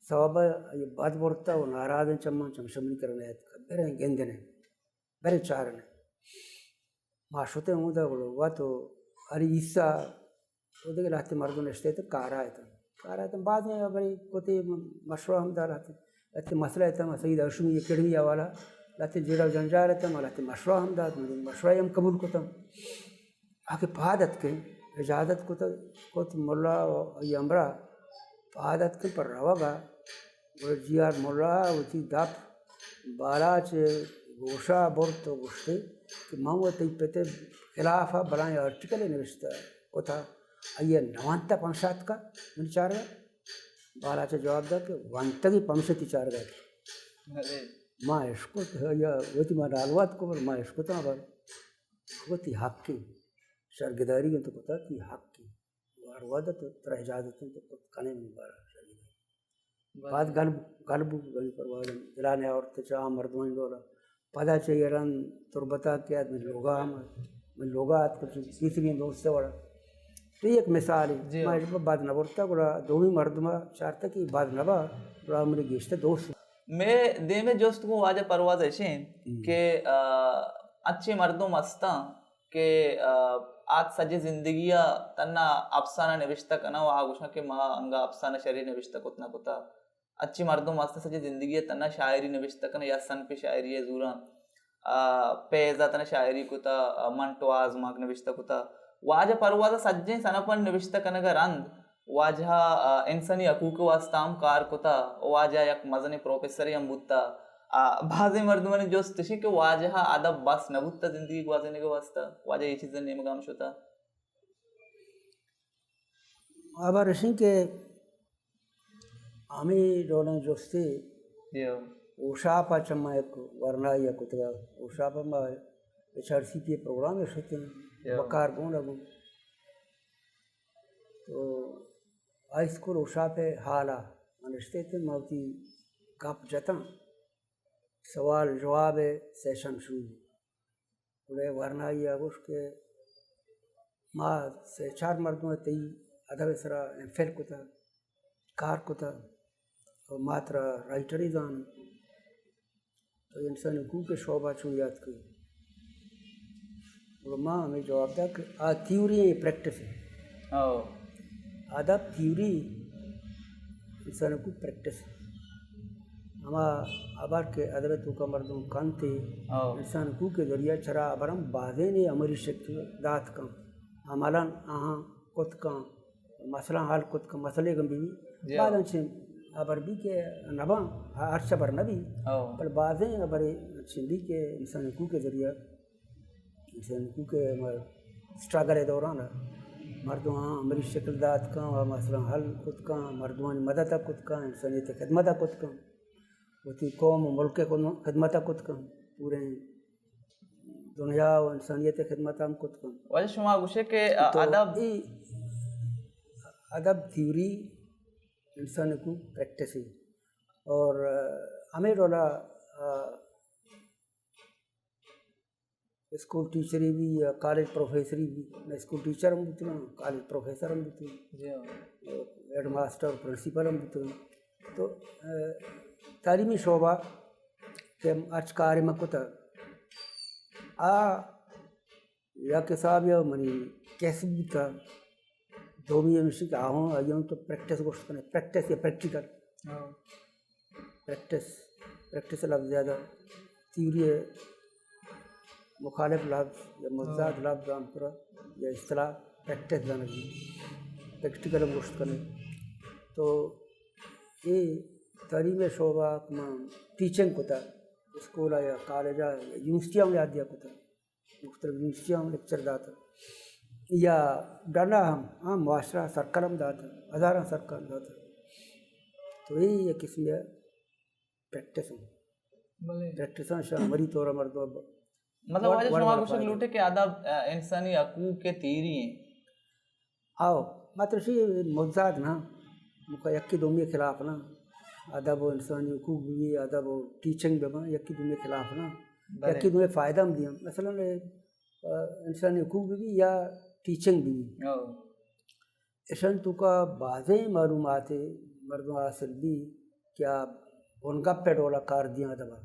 سوابہ یہ بات بورتا وہ ناراض ہیں چمشمنی کے رنحیت کا بیرے گندنے بیرے چارنے معاشوتے ہوں دا گلو تو علی عیسیٰ وہ دیکھ لاتے مردوں نشتے تھے کارا ہے تھا بعد میں بڑی کوتے مشروع ہم دا لاتے لاتے مسئلہ ہے سید اشمی اکیڈمی والا لاتے جیڑا جنجا رہتا لاتے مشروع ہم دا مشروع ہم قبول کو تم آکے پہادت کے اجازت کو تو مولا یہ امرا پہادت کے پر روا گا جی آر مولا وچی داپ بالا چے گوشا بورت تو گوشتے کہ ماں تی پتے خلافہ بلائیں آرٹیکل نوشتا کو تھا یہ نوانتا پنشات کا من چار گا بالا چے جواب دا کہ وانتگی پنشتی چار گا ماں عشقو یا ویتی ماں ڈالوات کو ماں عشقو تا بار ویتی حق کی شرگداری تو پتا کہ حق کی واروادا تو ترہ اجازتیں تو کت کنے میں بارا شرگداری بعد گلبو گلی پروازن دلانے عورت چاہ مردوانی دولا پدا چاہیے رن تربتا کیا میں لوگا آت کچھ تیسری دوست سے وڑا تو یہ ایک مثال ہے میں جب بعد نبورتا گوڑا دومی مردمہ چارتا کہ بعد نبا گوڑا میرے گیشتا دوست میں دے میں جوست کو واجہ پرواز ایشین کہ اچھے مردوں مستاں کہ آج سجے زندگیہ تنہ افسانہ نوشتہ کنا وہ آگوشنا کہ ماں انگا افسانہ شریع نوشتہ کتنا کتا اچھی مردوں واسطے سجے زندگیہ تنہ شاعری نوشتہ کنا یا سن پہ شاعری ہے زورا پیزا تنہ شاعری کتا منٹو آزماک نوشتہ کتا واجہ پروازہ سجیں سنپن نوشتہ کنگا رند واجہ انسانی حقوق واسطام کار کتا واجہ یک مزن پروفیسری ہم بودتا بعض مردوں نے جو استشی کہ واجہ ادب بس نبودتا زندگی کو واضح کے واسطہ واجہ یہ چیزیں نیمگام شتا آبا رشن کے ہمیں ڈولیں جوستے اوشاپا چمہ ایک ورنائی کتگا اوشاپا ما HRC کے پروگرام ہوتے ہیں بکار گون ابو تو ہائی اسکول اوشا پہ حالا انشتے تھے موتی گپ جتا سوال جواب سیشن شروع بڑے ورنہ یہ آگوش کے ماں سے 4 مردوں تی ادب سرا فیل کو تھا کار کو تھا اور ماترا رائٹری دان تو انسان حقوق کے شعبہ چون یاد کری اور ماں ہمیں جواب دا کہ تھیوری ہے پریکٹس ہے ادب تھیوری انسان حقوق پریکٹس ہے ہما ابار کے ادب تو کا مردوں کانتے انسان حقوق کے ذریعہ چرا ابرم بازے نے امری شکل دات کا عملاً آہاں کت کا مسئلہ حال کت کا مسئلے گم بھی بعد انچے ابر بھی کے نباں ہر شبر نبی پر بازیں ابر چندی کے انسان حقوق کے ذریعہ انسان حقوق کے اسٹرگل دوران مردوں ہاں امری شکل دات کا مسئلہ حل کت کا مردوں مدد کت کا انسانیت خدمت کت کا وتی قوم و ملک کو خدمت کت کا پورے دنیا و انسانیت خدمت ہم کت کا وجہ شما گوشے کہ ادب ادب تھیوری انسان کو پریکٹس ہے اور ہمیں رولا اسکول ٹیچری بھی یا کالج پروفیسری بھی میں اسکول ٹیچر ہم بتنا کالج پروفیسر ہم بتنا ہیڈ ماسٹر پرنسپل ہم بتنا تو تعلیمی شعبہ کے آج کار مکتا یا کساب یا منی کیسے بھی تھا دو بھی ہمیشہ کہ آہوں آئیوں تو پریکٹس گوشت کرنے پریکٹس یا پریکٹیکل پریکٹس لفظ زیادہ تھیوری ہے مخالف لفظ یا مضاد لفظ عام پورا یا اصطلاح پریکٹس جانا چاہیے پریکٹیکل گوشت کرنے تو یہ تعلیم شعبہ ٹیچنگ کو تھا اسکول یا کالج یا یونیورسٹیاں میں یاد دیا کو تھا مختلف یونیورسٹیاں میں لیکچر داتا یا ڈانا ہم معاشرہ سرکل ہم داتا ہزارہ سرکل داتا تو یہی ایک قسم ہے پریکٹس پریکٹساں شاہ مری طورہ مردوں مطلب واجہ شما کو شکل لوٹے کہ ادب انسانی حقوق کے تیری ہیں آؤ مطلب شی مجزاد نا مکہ یکی دومی خلاف نا ادب و انسانی حقوق بھی ادب و ٹیچنگ بھی یکی دومی خلاف نا یکی دومی فائدہ ہم دیا مثلا انسانی حقوق بھی یا ٹیچنگ بھی اشن تو کا بعضیں معلومات مردوں حاصل بھی کیا ان کا پیڈولا کار دیا ادبا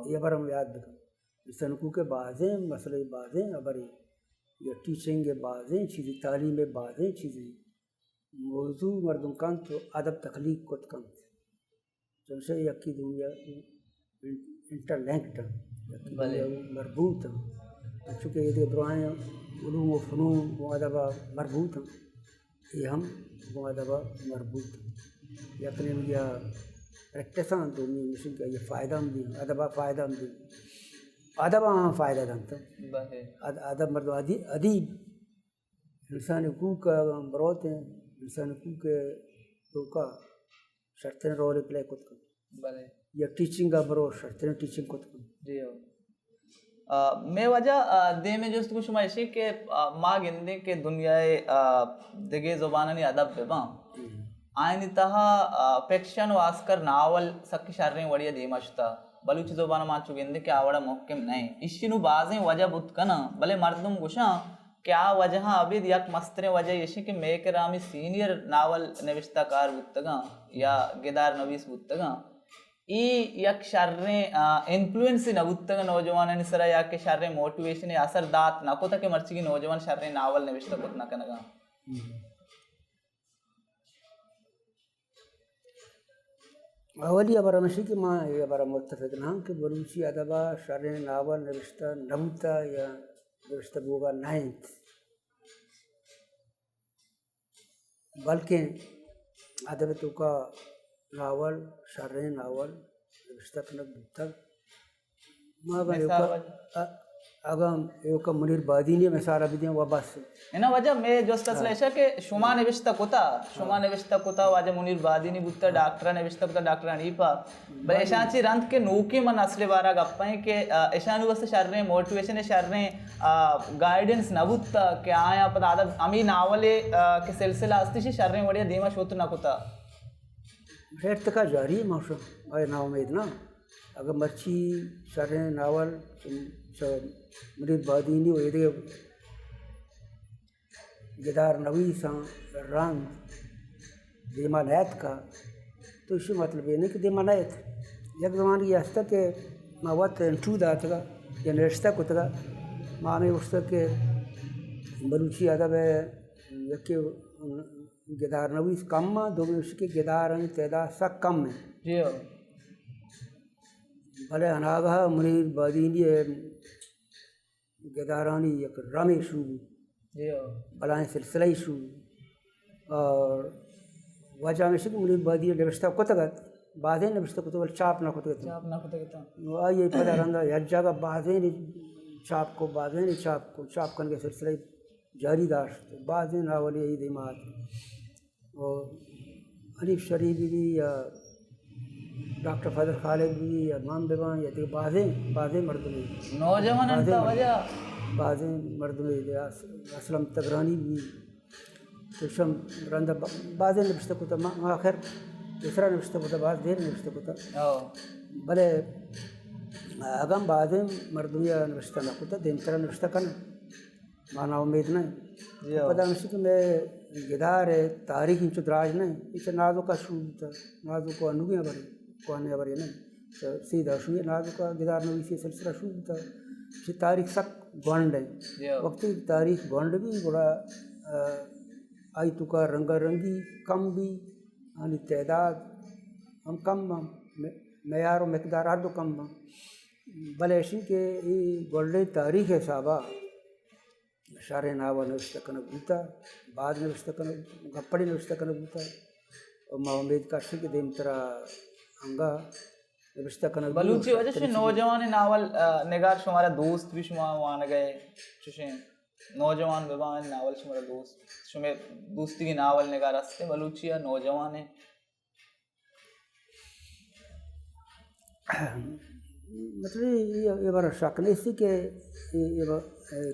یہ بار ہم یاد بکا انسان حقوق کے بعضیں مسئلے بعضیں ابری یا ٹیچنگ کے بعضیں چیزیں تعلیم کے بعضیں چیزیں موضوع مردوں کان تو ادب تخلیق کو کم چونسے یکی دنیا انٹر لینکڈ مربوط ہیں چونکہ یہ دعائیں علوم و فنون و ادبہ مربوط ہیں یہ ہم وہ ادبہ مربوط ہیں یقین یا پریکٹساں دونوں مشن کا یہ فائدہ ہم دیں ادبہ فائدہ ہم دیں ادبہ ہاں فائدہ دھنتا ادب مردوں ادیب انسان حقوق کا بروت ہیں انسان حقوق کے تو کا شرطیں رول پلے کت کم یا ٹیچنگ کا برو شرطیں ٹیچنگ کت کم جی میں وجہ دے میں جو کو شما اسی کہ ماں گندے کے دنیائے دگے زبانانی ادب پہ باں آئین تہا فیکشن و آسکر ناول سکی شرریں وڑیا دیماشتا بلوچ زبان مانچو گندے کہ آوڑا محکم نہیں اسی نو بازیں وجہ بت کنا بلے مردم گوشاں کیا وجہ ابید یک مستر وجہ یہ کہ میں کرامی سینئر ناول نوشتہ کار بودتگاں یا گدار نویس بودتگاں ای یک شرریں انفلوئنس نہ بودتگاں نوجوان سرا یا کہ شرریں موٹیویشن اثر دات نہ کو تک مرچی کی نوجوان شرریں ناول نوشتہ بود نہ کنگا اولی ابرا مشی کہ ماں یہ ابرا متفق نہ کہ بلوچی ادبہ شرریں ناول نوشتہ نبوتا یا نوشتہ بوگا نائنتھ بلکہ ادب تو کا ناول شرریں ناول نوشتہ کنک بودتا اگم ایک منیر بادینی میں سارا بدیں و بس اینا وجہ میں جو اصل ایسا کہ شما نوشتہ کتا واجہ منیر بادینی بودتا ڈاکٹر نوشتہ کتا ڈاکٹر انیپا بل ایشان چی رند کے نوکی من اصل بارا گپا ہیں کہ ایشان واسطے شر رہے موٹیویشن شر رہے گائیڈنس نہ بودتا کہ آیا پتہ آدھا امی ناولے کے سلسلہ استی شر رہے وڑیا دیما شوتو نہ کتا ارتقا جاری ہے موسم آئے نا امید نا اگر مرچی شر ناول منیر بادینی ہوئے دے گدار نویساں رند دیما نیت کا تو اسی مطلب یہ نہیں کہ دیما نیت یک زمان یہ ہستا کہ ما وقت انٹو داتا گا یا نرشتہ کتا گا ما ہمیں وشتا کہ بلوچی ادب ہے یکی گدار نویس کم ہے دو میں اس کے گدار ہیں تعداد سک کم ہے جی بھلے اناگاہ منیر بادینی گدارانی یک رمی شو بلائیں سلسلہ شو اور وجہ میں سے منیر بادی نوشتہ کتگت بعدیں نوشتہ کتگت بل چاپ نہ کتگت آئیے پتہ رنگا یک جگہ بعدیں چاپ کو بعدیں چاپ کو چاپ کرنے کے سلسلہ جاری داشت بعدیں ناولی عید اماد اور حنیف شریف بھی یا ڈاکٹر فضل خالق بھی یا امام بیوان یا دیکھ بعدیں مردمی نوجوان انتا وجہ بعضیں مردمی اسلم تگرانی بھی تو شم رندہ بعضیں نوشتہ کتا ما آخر دوسرا نوشتہ کتا بعض دیر نوشتہ کتا بلے اگم بعضیں مردمی نوشتہ نہ کتا دین طرح نوشتہ کنا مانا امید نہیں پتہ ہمشی کہ میں گدار تاریخ انچو دراج نہیں اسے نازو کا شروع تا نازو کو انوگیاں بری کوانیا بری نہیں سیدھا شروع نازو کا گدار نویسی سلسلہ شروع تا یہ تاریخ سک گونڈ ہے وقتی تاریخ گونڈ بھی بڑا آئی تو کا رنگا رنگی کم بھی یعنی تعداد ہم کم معیار و مقدار ہر دو کم بل ایسی کہ یہ گولڈ تاریخ ہے صحابہ شار ناوا نوشتہ کنک بوتا بعد نوشتہ کنک گپڑی نوشتہ کنک بوتا اور ما امید کا شک دیم ترا انگا نوشتہ کنک بلوچی وجہ سے نوجوان ناول نگار شمارا دوست بھی شما وہاں گئے چوشیں نوجوان ببان ناول شمارا دوست شمیں دوستی کی ناول نگار ہستے بلوچی یا نوجوان ہیں مطلب یہ بڑا شک نہیں سی کہ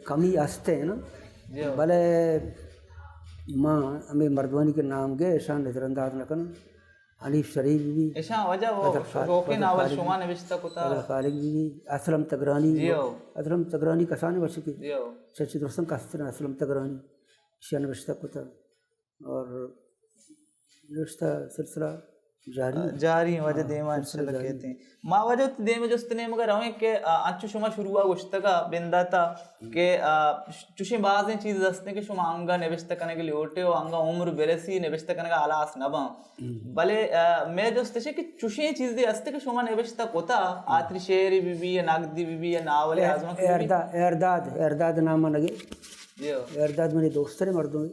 کمی ہستے ہیں نا بھلے ماں ہمیں مردوانی کے نام گئے ایشان نظر انداز نہ کرنا حنیف شریف بھی ایشان وجہ وہ روکے ناول شما نوشتہ کتا خالق بھی اسلم تگرانی اسلم تگرانی کسانے بچے کی چچی درستن کستنا اسلم تگرانی ایشان نوشتہ کتا اور نوشتہ سلسلہ جاری وجہ دیما انشاءاللہ کہتے ہیں ما وجہ دیما جو استنے مگر ہوئے کہ انچو شما شروع گوشتہ کا بندہ تھا کہ چوشیں بعضیں چیز دستے کہ شما آنگا نوشتہ کرنے کے لیے ہوتے ہو آنگا عمر برسی نوشتہ کرنے کا علاس نباں بلے میں جو استشے کہ چوشیں چیز دے استے کہ شما نوشتہ کتا آتری شعری بی بی یا ناگدی بی بی یا ناول آزمہ کی بی ارداد نامہ نگے ارداد میں نے دوسترے مردوں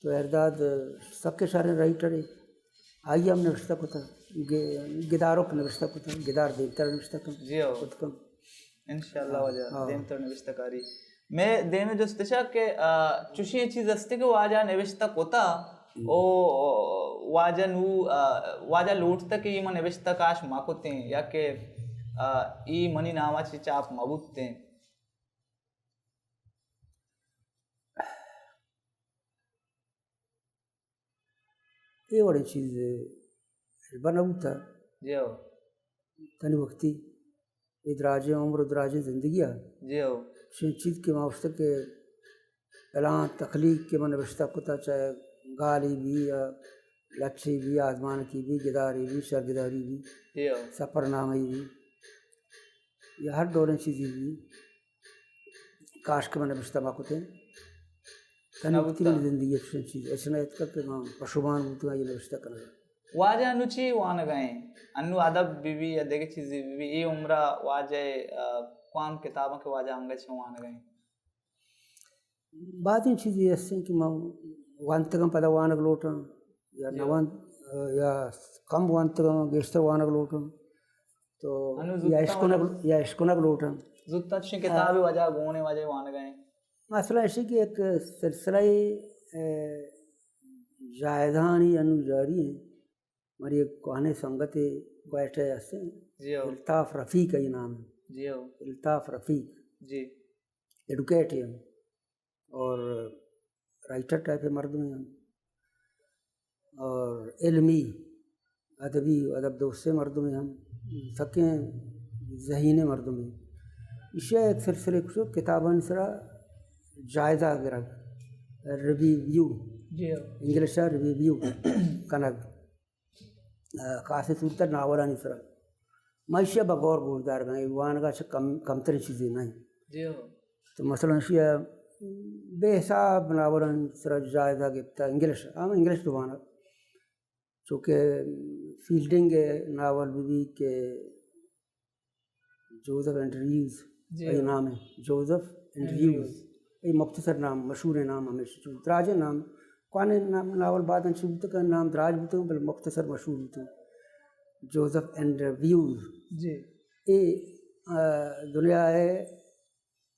تو ارداد سب کے سارے رائٹر ہے آئیے ہم نوشتہ کتا گداروں کا نوشتہ کتا گدار دیمتر نوشتہ کتا انشاءاللہ وجہ دیمتر نوشتہ کاری میں دیمے جو استشا کہ چوشیں چیز استے کہ واجہ نوشتہ کتا او واجہ لوٹتا کہ یہ من نوشتہ کاش ماں کتے ہیں یا کہ ای منی نامہ چی چاپ مبوتے ہیں یہ بڑی چیز بنا ہوتا تنی وقتی ادراج عمر ادراج زندگی شن چیز کے ماوشتہ کے اعلان تخلیق کے من نوشتہ کتا چاہے گالی بھی یا لچھی بھی آزمان کی بھی گداری بھی شرگداری بھی سفر نامی بھی یا ہر دوریں چیزیں بھی کاش کے من نوشتہ ماکتے ہیں تنی وقتی میں زندگی اچھن چیز ایسا نہ اتکا کہ پشوبان ہوتا ہے یہ نوشتہ کرنا واجہ انو چی وانا گئیں انو ادب بی بی یا دیکھ چیزی بی بی ای عمرہ واجہ قوام کتابوں کے واجہ ہنگا چھو وانا گئیں بعد ان چیزیں ایسے ہیں کہ میں وانتگم پدا وانگ لوٹاں یا نوان یا کم وانتگم گیشتر وانگ لوٹاں تو یا عشقنگ لوٹاں زود تشین کتابی وجہ گونے وجہ وان گئے مسئلہ ایسی کہ ایک سلسلہ جائدانی انو جاری ہیں ہماری ایک کوہنے سنگت بیٹھے ایسے جی ہو الطاف رفیق کا یہ نام ہے. جی ہو الطاف رفیق جی ایڈوکیٹ ہیں اور رائٹر ٹائپ ہے مرد میں ہم اور علمی ادبی ادب دوست سے مرد میں ہم سکیں ذہین مرد میں اشیاء ایک سلسلے کچھ کتاباً سرا جائزہ گرگ ریویو جی ہو انگلش ریویو کنگ خاص صورت ناولانی سرا معیشہ بغور بوردار گئے وان کا کم ترین چیزیں نہیں جی ہو تو مثلاً شیعہ بے حساب ناولان سرا جائزہ گفتا انگلش انگلش دوانا چونکہ فیلڈنگ ناول بھی کہ جوزف انڈریوز یہ نام ہے جوزف انڈریوز یہ مختصر نام مشہور نام ہمیشہ دراج نام قانے نام ناول بعد شروع کا نام دراج بھی تو بل مختصر مشہور بھی تو جوزف انڈریوز جی یہ دنیا ہے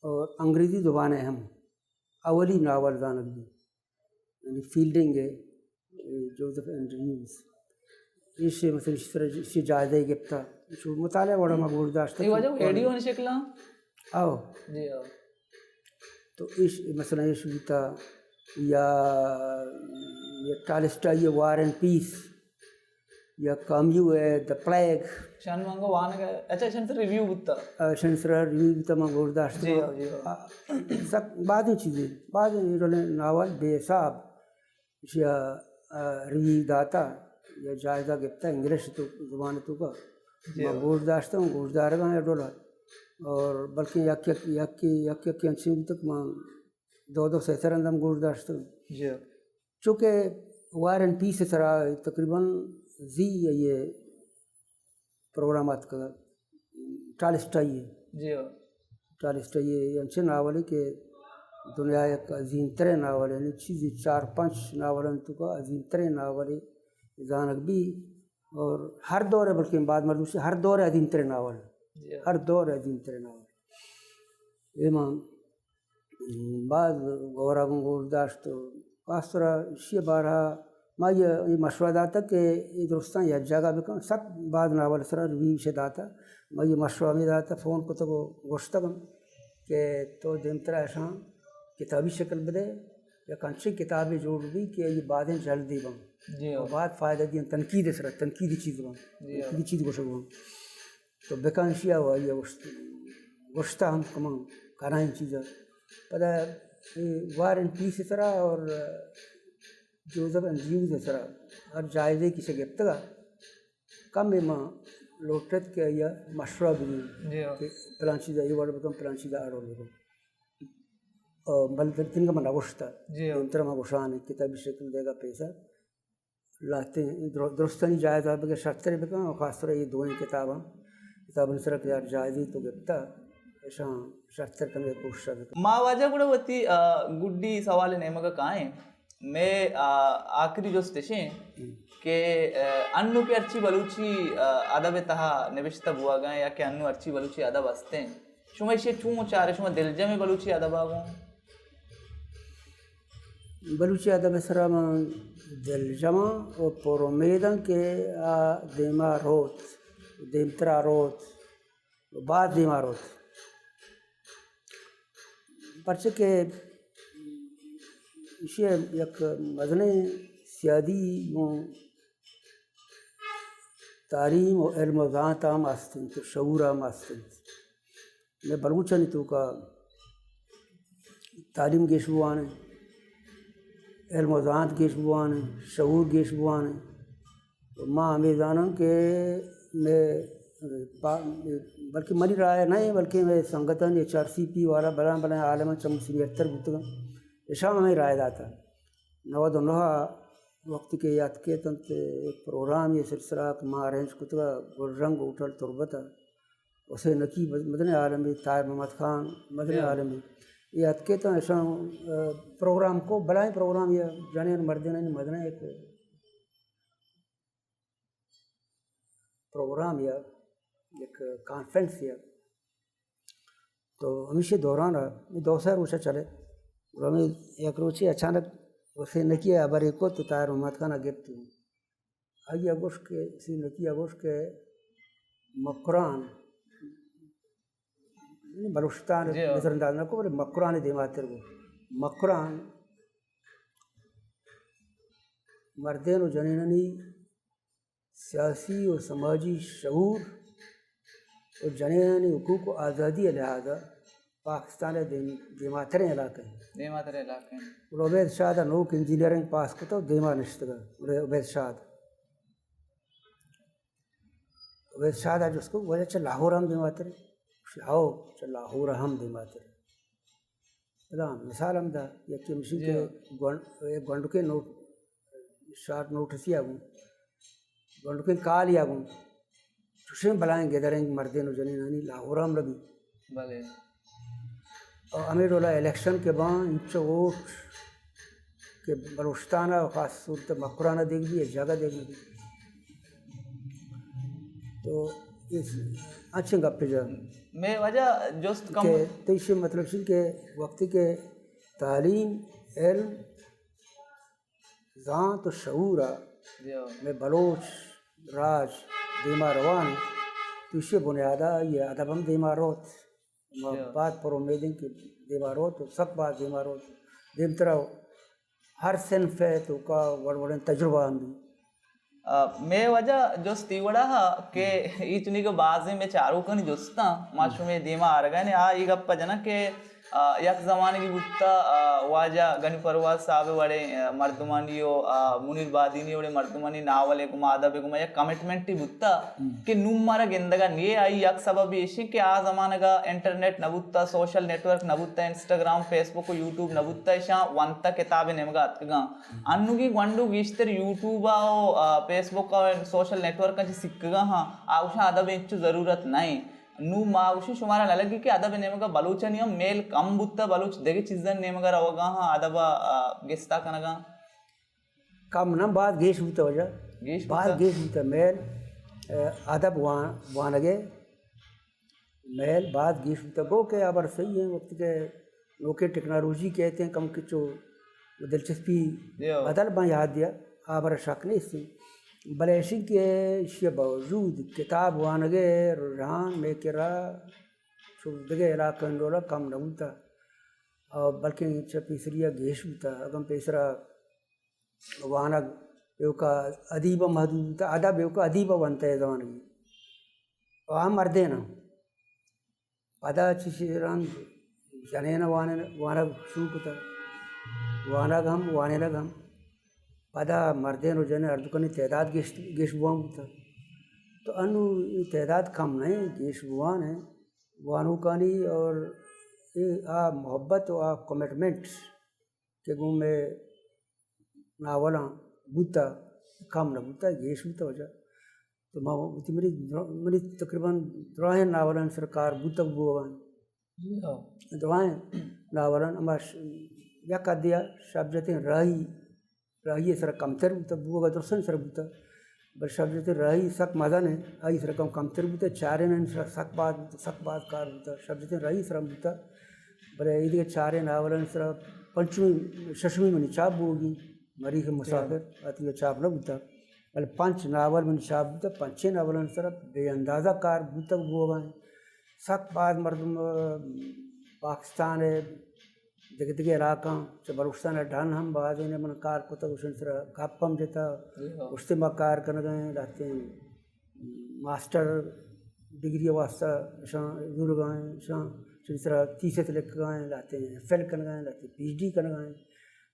اور انگریزی زبان ہے ہم اولی ناول دانت بھی یعنی فیلڈنگ ہے جوزف انڈریوز اس سے مثلا اس طرح اس سے جائزہ گفتا مطالعہ بڑا مقبول داشت یہ وجہ ایڈیو نے شکلا آؤ جی ہو تو اس مثلا یہ شوتا یا ٹالسٹا یہ وار اینڈ پیس یا کامیو ہے دا پلیگ شان مانگو وان گئے اچھا شان سے ریویو بتا شنسرا ریویو بھی تمام گورداشت جی ہو جی ہو سب بعد چیزیں بعد ناول بے حساب یا ریویو داتا یا جائزہ گفتا انگلش تو زبان تو کا گورداشت ہوں گوردار گاہ ڈولا اور بلکہ یک انچی تک ماں دو سیسر اندم گورداشت ہوں جی چونکہ وار اینڈ پیس سرا تقریباً یہ پروگرامات کا ٹالسٹائی ہے جی ہو ٹالسٹائی یہ انچے ناول ہے کہ دنیا ایک عظیم ترین ناول ہے یعنی چیزیں 4-5 ناولن تو کا عظیم ترین ناول ہے زانک بھی اور ہر دور ہے بلکہ بعد مردوں سے ہر دور ہے عظیم ترین ناول ہر دور ہے عظیم ترین ناول امام بعض غورا گورداشت خاص طرح اسی بارہ میں یہ مشورہ داتا کہ یہ درستان یا جگہ بکن سب بعد ناول سرا ریویو سے داتا میں یہ مشورہ میں داتا فون کو تو گوشتا گم کہ تو دن طرح ایسا کتابی شکل بدے یا کنچی کتابیں جوڑ بھی کہ یہ باتیں جلدی بم جی اور بعد فائدہ دیں تنقید سرا تنقیدی چیز بم تنقیدی چیز گوشت بم تو بکانشیا ہوا یہ گوشتا ہم کمان کرائیں چیزیں پتہ وار اینڈ پیس سرا اور جوزف انڈریوز سرا ہر جائزے کی شگفت کا کم ماں لوٹت کے یا مشورہ بھی کہ پلان چیزہ یہ وارڈ بکم پلان چیزہ آڑو بکم بل تن کا منہ گوشتا انتر ماں گوشان ہے کتابی شکل دے گا پیسہ لاتے ہیں درستانی جائزہ بکر شرطر بکم اور خاص طرح یہ دونیں کتاباً سرا پیار جائزی تو گفتا ایسا شرطر کرنے کوشش بکم ماں واجہ گوڑا وتی گڈی سوال نیمہ کا کہاں ہے میں آخری جو سٹیشن کہ انو کے ارچی بلوچی ادب تہا نوشتہ بوا گئے یا کہ انو ارچی بلوچی ادب ہستے ہیں شما اسے چون چارے شما دلجہ میں بلوچی ادب آگوں بلوچی ادب سرا میں دلجمہ اور پر امیدن کے دیما روت دیمترا روت بعد دیما روت پرچہ کہ اسی یک مزنے سیادی و تعلیم و علم و ذات ہم آستن تو شعور ہم آستن میں بلوچانی تو کا تعلیم گیش بوانے علم و ذات گیش بوانے شعور گیش بوانے ماں ہمیں جانوں کہ میں بلکہ منی رائے نہیں بلکہ میں سنگتن ایچ آر سی پی والا بلان عالم چمسی 78 بتگم ایشا ہمیں رائے داتا 99 وقت کے یاد کے تنت ایک پروگرام یہ سلسلہ ماں ارینج کتگا گلرنگ اٹھل تربتا اسے نقیب مدن عالمی طاہر محمد خان مدن عالمی یاد کے تن ایسا پروگرام کو بلائیں پروگرام یہ جانے مردین مدن ایک پروگرام یا ایک کانفرنس یا تو ہمیشہ دوران رہا 2 سال روچہ چلے اور ہمیں ایک روچی اچانک اسے نکی ابر ایک تو تائر محمد خان گفت آگی اگوش کے اسی نکی اگوش کے مکران بلوچستان نظر انداز نہ کو بولے مکران دیماتر کو مکران مردین و جنینی سیاسی و سماجی شعور اور جنینی حقوق و آزادی لہذا پاکستان دیماتر علاقے اور عبید شاہ نوک انجینئرنگ پاس کو تو دیما نشتگا عبید شاہ جس کو وجہ چل لاہور ہم دیماتر آؤ چل لاہور ہم دیماتر مثال ہم دا یکی مشین کے گونڈو کے نوٹ شارٹ نوٹسی آگوں گونڈو کے کال آگوں چوشیں بلائیں گے دریں مردین و جنینانی لاہور ہم ربی اور امیر اللہ الیکشن کے بعد انچو ووٹ کہ بلوچستانہ خاص صورت مکرانہ دیکھ بھی ہے جگہ دیکھ بھی تو اس اچھے گپ پہ جا میں وجہ جوست کم کہ تیشی مطلب شن کے وقتی کے تعلیم علم ذات و شعورہ میں بلوچ راج دیما روان تیشی بنیادہ یہ ادب ہم دیما روت بات پر امیدیں کہ دیما روت سب بات دیما روت دیم طرح ہر صنف ہے تو کا وڑوڑیں تجربہ ہم بھی میں وجہ جوستی وڑا کہ ایچنی کو بازی میں چاروں کنی جوستا ماشو میں دیما آرگا نے یہ گپا جنا کہ یک زمانے کی بودتا واجہ گنی پرواز صاحب وڑے مردمانی و منیر بادینی وڑے مردمانی ناولے کو مادہ بے کو یک کمٹمنٹی بودتا کہ نوم مارا گندگا نیے آئی یک سبب ایشی کہ زمانہ کا انٹرنیٹ نبودتا سوشل نیٹورک نبودتا انسٹاگرام فیس بک و یوٹیوب نبودتا ایشاں وانتا کتابیں نمگا اتگا انو کی گونڈو گیشتر یوٹیوبا و فیس بک و سوشل نیٹورک کا سکگا ہاں آوشاں ادب انچو ضرورت نہیں نو ماوشی شمارا لگی کہ ادب نیمگا بلوچانی ہم میل کم بودتا بلوچ دیگے چیزن نیمگا روگا ہاں ادب گستا کنگا کم نہ بعد گیش بودتا وجہ بعد گیش بودتا میل ادب وانگے میل بعد گیش بودتا گو کہ ابر صحیح ہیں وقت کے لوکے ٹیکنالوجی کہتے ہیں کم کچو دلچسپی بدل با یاد دیا آبر شک نہیں اس سے بلے ایسی کے اس کے باوجود کتاب وانگے رجحان میں کرا چھوٹے علاقہ انڈولا کم نہ ہوتا اور بلکہ پیسریا گیش ہوتا اگم پیسرا وانگ بیوکا ادیبہ محدود ہوتا ادب بیوکا ادیبہ بنتا ہے زمانگی وہاں مردے نا پدا چیشیران جنین وانگ شوک ہوتا وانگ ہم وانگ ہم پدا مردین و جنے اردکنی تعداد گیش بوان ہوتا تو انو تعداد کم نہیں گیش بوان ہے وانو کانی اور محبت و کمٹمنٹ کہ گوں میں ناولاں بوتا کم نہ بوتا گیش بوتا وجہ تو میری تقریباً دعائیں ناولاں سرکار بوتا بوان دعائیں ناولاں اما یا کا دیا شبجتیں راہی سر کمتر بوتا بوگا درسن سر بوتا بس شبجتیں راہی سک مزہ نے آئی سر کمتر بوتا چارے نے سر سک بات کار بوتا شبجتیں راہی سر بوتا بلے عید کے چارے ناولن سر پنچمی ششمی میں نچاب بوگی مریخ مسافر آتی ہے چاپ نہ بوتا بلے 5 ناول میں نچاب بوتا 5 ناولن سر بے اندازہ کار بوتا بوگا سک بات مردم پاکستان ہے دیگه علاقہ چه بلوچستان ڈھان ہم بعض نے من کار کو تو وشن سر کاپم جتا اجتماع کار کرنے گئے لاتے ہیں ماسٹر ڈگری واسطہ شان دور گئے شان سر 30 لکھ گئے لاتے ہیں فیل کرنے گئے لاتے ہیں PhD کرنے گئے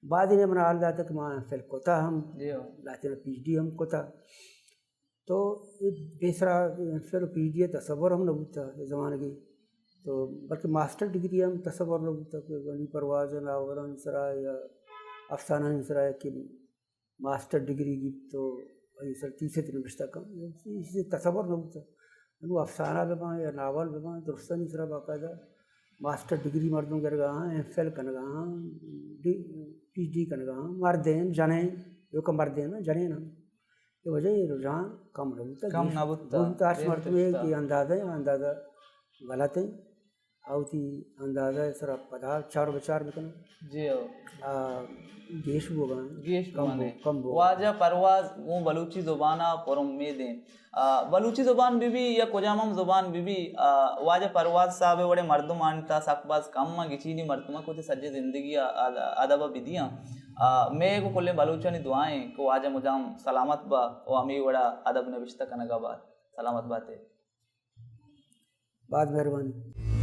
بعض نے من حال جاتا کہ ماں فیل کوتا ہم لاتے ہیں PhD ہم کوتا تو بیسرا فیل PhD تصور ہم نہ ہوتا اس زمانے کی تو بلکہ ماسٹر ڈگری ہم تصور لوگ ہوتا کہ غنی پرواز ناولن سرا یا افسانہ سرا کہ ماسٹر ڈگری کی تو سر 30 نوشتہ کم اس سے تصور نہ ہوتا وہ افسانہ بباں یا ناول بباں درستہ نہیں سرا باقاعدہ ماسٹر ڈگری مردوں کر گا ہاں FL کر گا ہاں PhD کر گا ہاں مردین جنین جو کہ مردین جنین ہم یہ وجہ یہ رجحان کم نہ ہوتا کم نہ ہوتا مرتبہ کہ اندازہ غلط ہے آوتی اندازہ سرا پدا چار بچار بکن جی گیش بوگاں گیش مانے کم بو واجہ پرواز وہ بلوچی زبانہ پر امید ہیں بلوچی زبان بھی یا کجامم زبان بھی واجہ پرواز صاحب وڑے مردم آنتا سکباز کم گچینی مردمہ کو تے سجے زندگی ادب بدیاں میں کو کلے بلوچانی دعائیں کہ واجہ مجام سلامت با و امی وڑا ادب نوشتہ کنگا بات سلامت باتیں بات مہربانی.